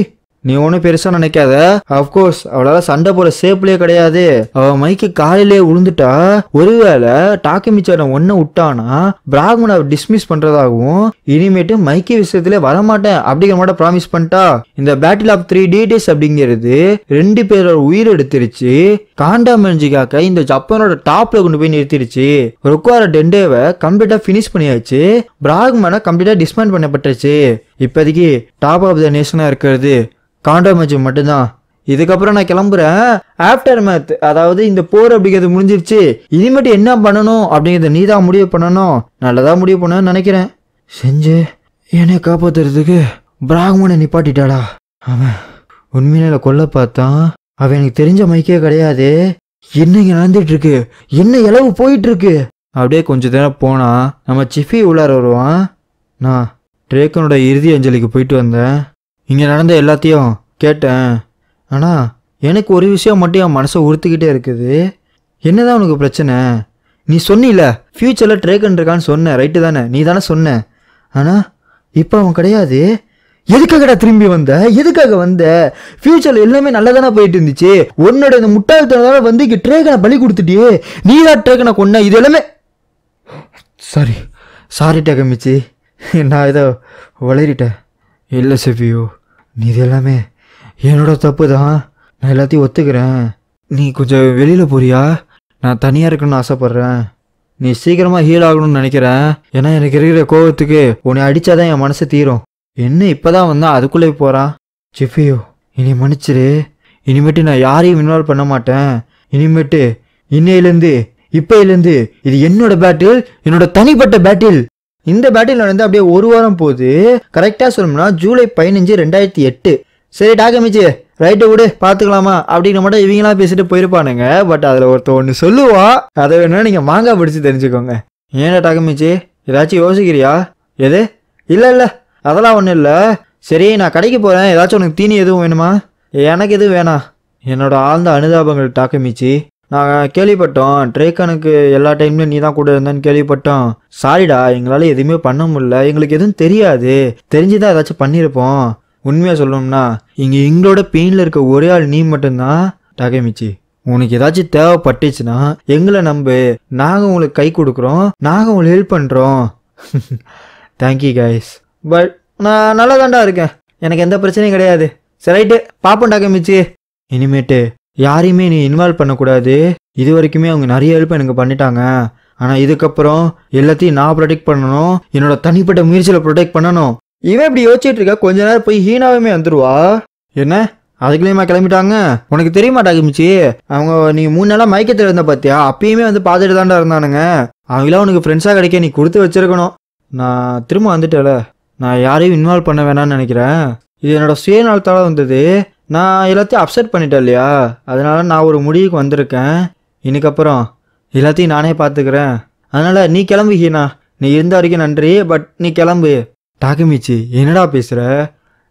Speaker 1: நீ ஒன்றும் பெருசா நினைக்காத. அப்கோர்ஸ் அவளால சண்டை போட சேப்லயே கிடையாது. அவ மைக்கு காலையிலே விழுந்துட்டா. ஒருவேளை டாக்கிமிச்சார ஒன்ன விட்டானா பிராக்மன் அவ டிஸ்மிஸ் பண்றதாகவும் இனிமேட்டு மைக்கி விஷயத்துல வரமாட்டேன் அப்படிங்கிற மாதிரி ப்ராமிஸ் பண்ணிட்டா. இந்த பேட்டில் ஆஃப் 3 டேஸ் அப்படிங்கிறது 2 பேரோட உயிர் எடுத்துருச்சு. காண்டா மெஞ்சிகாக்க இந்த ஜப்பானோட டாப்ல கொண்டு போய் நிறுத்திடுச்சு. ரொக்குவார டெண்டேவை கம்ப்ளீட்டா பினிஷ் பண்ணியாச்சு. பிராக்மனை கம்ப்ளீட்டா டிஸ்மேண்ட் பண்ணப்பட்டுச்சு. இப்போதைக்கு டாப் ஆஃப் த நேஷனா இருக்கிறது காண்டா மேட்ச் மட்டும்தான். இதுக்கப்புறம் நான் கிளம்புறேன். ஆஃப்டர் மேத், அதாவது இந்த போர் அப்படிங்கிறது முடிஞ்சிருச்சு. இனிமேட்டு என்ன பண்ணணும் அப்படிங்கிறத நீ தான் முடிவு பண்ணணும். நல்லதா முடிவு பண்ணணும்னு நினைக்கிறேன். செஞ்சு என்னை காப்பாத்துறதுக்கு பிராக்மனை நிப்பாட்டிட்டாடா. அவன் உண்மையில கொல்ல பார்த்தான். அவன் எனக்கு தெரிஞ்ச மைக்கே கிடையாது. என்ன இங்க நடந்துட்டு இருக்கு, என்ன இளவு போயிட்டு இருக்கு. அப்படியே கொஞ்ச நேரம் போனா நம்ம சிஃபி உள்ளார வருவான். நான் ட்ரேக்கனோட இறுதி அஞ்சலிக்கு போயிட்டு வந்தேன். இங்கே நடந்த எல்லாத்தையும் கேட்டேன். ஆனால் எனக்கு ஒரு விஷயம் மட்டும் என் மனசை உறுத்திக்கிட்டே இருக்குது. என்னதான் உனக்கு பிரச்சனை? நீ சொன்னில ஃப்யூச்சரில் ட்ரேக்கன் இருக்கான்னு சொன்ன, ரைட்டு தானே? நீ தானே சொன்ன. ஆனால் இப்போ அவன் கிடையாது. எதுக்காகடா திரும்பி வந்த? எதுக்காக வந்த? ஃப்யூச்சரில் எல்லாமே நல்லா தானே போயிட்டு இருந்துச்சு. உன்னோட இந்த முட்டாள்தனால வந்து இங்கே ட்ரேக்கனை பலி கொடுத்துட்டியே. நீ தான் ட்ரேக்கனை கொன்ன. இது எல்லாமே சாரி டேக்கமிச்சி, நான் ஏதோ வளரிட்டேன். இல்லை செஃபியோ, நீ இது எல்லாமே என்னோட தப்பு தான். நான் எல்லாத்தையும் ஒத்துக்கிறேன். நீ கொஞ்சம் வெளியில் போறியா? நான் தனியாக இருக்கணும்னு ஆசைப்பட்றேன். நீ சீக்கிரமாக ஹீல் ஆகணும்னு நினைக்கிறேன். ஏன்னா எனக்கு இருக்கிற கோவத்துக்கு உன்னை அடித்தாதான் என் மனசு தீரும். என்ன இப்போ தான் வந்தால் அதுக்குள்ளே போகிறான். செஃபியோ, இனி மன்னிச்சிரு. இனிமேட்டு நான் யாரையும் இன்வால்வ் பண்ண மாட்டேன். இனிமேட்டு இன்னையிலேருந்து இப்போலேருந்து இது என்னோட பேட்டில், என்னோட தனிப்பட்ட பேட்டில். இந்த பேட்டில் நடந்து அப்படியே ஒரு வாரம் போகுது. கரெக்டாக சொல்லணும்னா ஜூலை 15, 2008. சரி டாக்கமிச்சு, ரைட்டு விடு பார்த்துக்கலாமா அப்படிங்கிற மட்டும் இவங்களாம் பேசிட்டு போயிருப்பானுங்க. பட் அதில் ஒன்று சொல்லுவா, அதை வேணும்னா நீங்கள் மாங்காய் பிடிச்சி தெரிஞ்சுக்கோங்க. ஏன்னா டாக்கமிச்சு, ஏதாச்சும் யோசிக்கிறியா? எது? இல்லை அதெல்லாம் ஒன்றும் இல்லை. சரி, நான் கடைக்கு போகிறேன். ஏதாச்சும் உனக்கு தீனி எதுவும் வேணுமா? எனக்கு எதுவும் வேணாம். என்னோட ஆழ்ந்த அனுதாபங்கள் டாக்கமிச்சு. நான் கேள்விப்பட்டோம் ட்ரேக்கனுக்கு எல்லா டைம்லையும் நீ தான் கூட இருந்தேன்னு கேள்விப்பட்டோம். சாரிடா, எங்களால் எதுவுமே பண்ண முடியல. எங்களுக்கு எதுவும் தெரியாது. தெரிஞ்சுதான் ஏதாச்சும் பண்ணியிருப்போம். உண்மையாக சொல்லணும்னா இங்கே எங்களோட பெயினில் இருக்க ஒரே ஆள் நீ மட்டும்தான் டாக்கமிச்சி. உனக்கு ஏதாச்சும் தேவைப்பட்டுச்சுன்னா எங்களை நம்பு. நாங்கள் உங்களுக்கு கை கொடுக்குறோம். நாங்கள் உங்களுக்கு ஹெல்ப் பண்ணுறோம். Thank you guys. பட் நான் நல்லா தாண்டா இருக்கேன். எனக்கு எந்த பிரச்சனையும் கிடையாது. சரி ரைட்டு, பார்ப்போம் டாக்கமிச்சி. இனிமேட்டு யாரையுமே நீ இன்வால்வ் பண்ணக்கூடாது. இது வரைக்குமே அவங்க நிறைய ஹெல்ப் எனக்கு பண்ணிட்டாங்க. ஆனால் இதுக்கப்புறம் எல்லாத்தையும் நான் ப்ரொடெக்ட் பண்ணணும். என்னோட தனிப்பட்ட முயற்சியில் ப்ரொடெக்ட் பண்ணணும். இவன் இப்படி யோசிச்சுட்டு இருக்க. கொஞ்ச நேரம் போய் ஹீனாவுமே வந்துடுவா. என்ன அதுக்குள்ளேயுமா கிளம்பிட்டாங்க? உனக்கு தெரியுமா டாக்கமிச்சி, அவங்க நீ 3 நாளாக மயக்கத்தில் இருந்த பார்த்தியா? அப்பயுமே வந்து பார்த்துட்டு தாண்டா இருந்தானுங்க. அவங்களாம் உனக்கு ஃப்ரெண்ட்ஸாக கிடைக்க நீ கொடுத்து வச்சிருக்கணும். நான் திரும்ப வந்துட்டேல. நான் யாரையும் இன்வால்வ் பண்ண வேணாம்னு நினைக்கிறேன். இது என்னோட சுயநலத்தால் வந்தது. நான் எல்லாத்தையும் அப்செட் பண்ணிட்டேன் இல்லையா? அதனால நான் ஒரு முடிவுக்கு வந்திருக்கேன். இன்னைக்கப்புறம் எல்லாத்தையும் நானே பார்த்துக்கிறேன். அதனால நீ கிளம்பு ஹீனா. நீ இருந்த வரைக்கும் நன்றி. பட் நீ கிளம்பு. டாக்கமிச்சி, என்னடா பேசுகிற?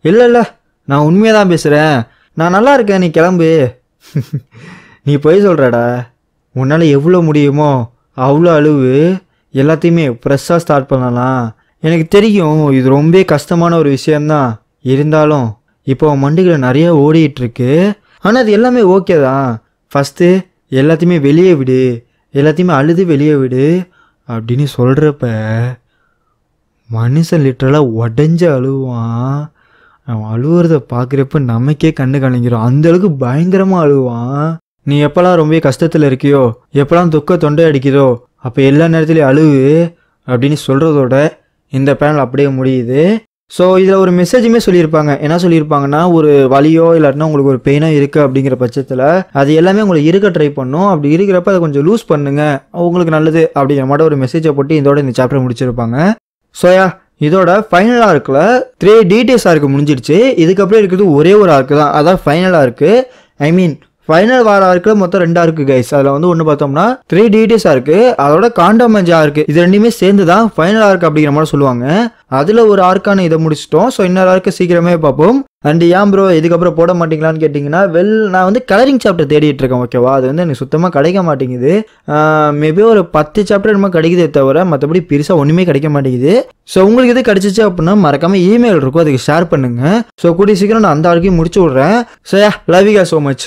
Speaker 1: இல்லை நான் உண்மையாக தான் பேசுகிறேன். நான் நல்லா இருக்கேன். நீ கிளம்பு. நீ போய் சொல்கிறடா. உன்னால் எவ்வளோ முடியுமோ அவ்வளோ அழுவு. எல்லாத்தையுமே ஃப்ரெஷ்ஷாக ஸ்டார்ட் பண்ணலாம். எனக்கு தெரியும் இது ரொம்ப கஷ்டமான ஒரு விஷயந்தான். இருந்தாலும் இப்போ மண்டிகளை நிறைய ஓடிட்டுருக்கு. ஆனால் அது எல்லாமே ஓகே தான். ஃபஸ்ட்டு எல்லாத்தையுமே வெளியே விடு. எல்லாத்தையுமே அழுது வெளியே விடு அப்படின்னு சொல்கிறப்ப மனுஷன் லிட்டரலாக உடஞ்ச அழுவான். அவன் அழுவுறத பார்க்குறப்ப நமக்கே கண்ணு கலங்கிரும். அந்தளவுக்கு பயங்கரமாக அழுவான். நீ எப்போல்லாம் ரொம்ப கஷ்டத்தில் இருக்கியோ, எப்போல்லாம் துக்க தொண்டை அடிக்குதோ, அப்போ எல்லா நேரத்துலையும் அழுவு அப்படின்னு சொல்கிறதோட இந்த பேனல் அப்படியே முடியுது. ஸோ இதில் ஒரு மெசேஜுமே சொல்லியிருப்பாங்க. என்ன சொல்லியிருப்பாங்கன்னா, ஒரு வலியோ இல்லாட்டினா உங்களுக்கு ஒரு பெயினோ இருக்குது அப்படிங்கிற பட்சத்தில் அது எல்லாமே உங்களுக்கு இருக்க ட்ரை பண்ணும். அப்படி இருக்கிறப்ப அதை கொஞ்சம் லூஸ் பண்ணுங்க, உங்களுக்கு நல்லது அப்படிங்கிற மாதிரி ஒரு மெசேஜை போட்டு இதோட இந்த சாப்டர் முடிச்சிருப்பாங்க. ஸோயா இதோட ஃபைனல் ஆர்க்கில் 3 டீடைல்ஸ் ஆர்க்கு முடிஞ்சிடுச்சு. இதுக்கப்புறம் இருக்கிறது ஒரே ஒரு ஆர்க்கு தான். அதான் ஃபைனல் ஆர்க்கு. ஐ மீன் ஃபைனல் வார ஆர்க்ல மொத்தம் 2 ஆர்க்கு கைஸ். அதுல வந்து ஒன்னு பார்த்தோம்னா 3 டிடிஎஸ் ஆர்க்கு, அதோட காண்டமேஜ் ஆர்க்கு, இது ரெண்டுமே சேர்ந்து தான் ஃபைனல் ஆர்க் அப்படிங்கிற மாதிரி சொல்லுவாங்க. அதுல ஒரு ஆர்க்கான இதை முடிச்சிட்டோம். ஸோ இன்னொரு ஆர்க்கு சீக்கிரமே பார்ப்போம். அண்ட் ஏன் ப்ரோ இதுக்கப்புறம் போட மாட்டீங்களான்னு கேட்டிங்கன்னா, நான் வந்து கலரிங் சாப்டர் தேடிட்டு இருக்கேன். ஓகேவா, அது வந்து எனக்கு சுத்தமாக கிடைக்க மாட்டேங்குது. மேபி ஒரு 10 சாப்டர் என்னமோ கிடைக்குதே தவிர மற்றபடி பெருசாக ஒன்றுமே கிடைக்க மாட்டேங்குது. ஸோ உங்களுக்கு இது கிடைச்சிச்சு அப்படின்னா மறக்காம இமெயில் இருக்கும், அதுக்கு ஷேர் பண்ணுங்க. ஸோ கூடிய சீக்கிரம் நான் அந்த ஆர்க்கையும் முடிச்சு விட்றேன். So yeah, love you guys so much.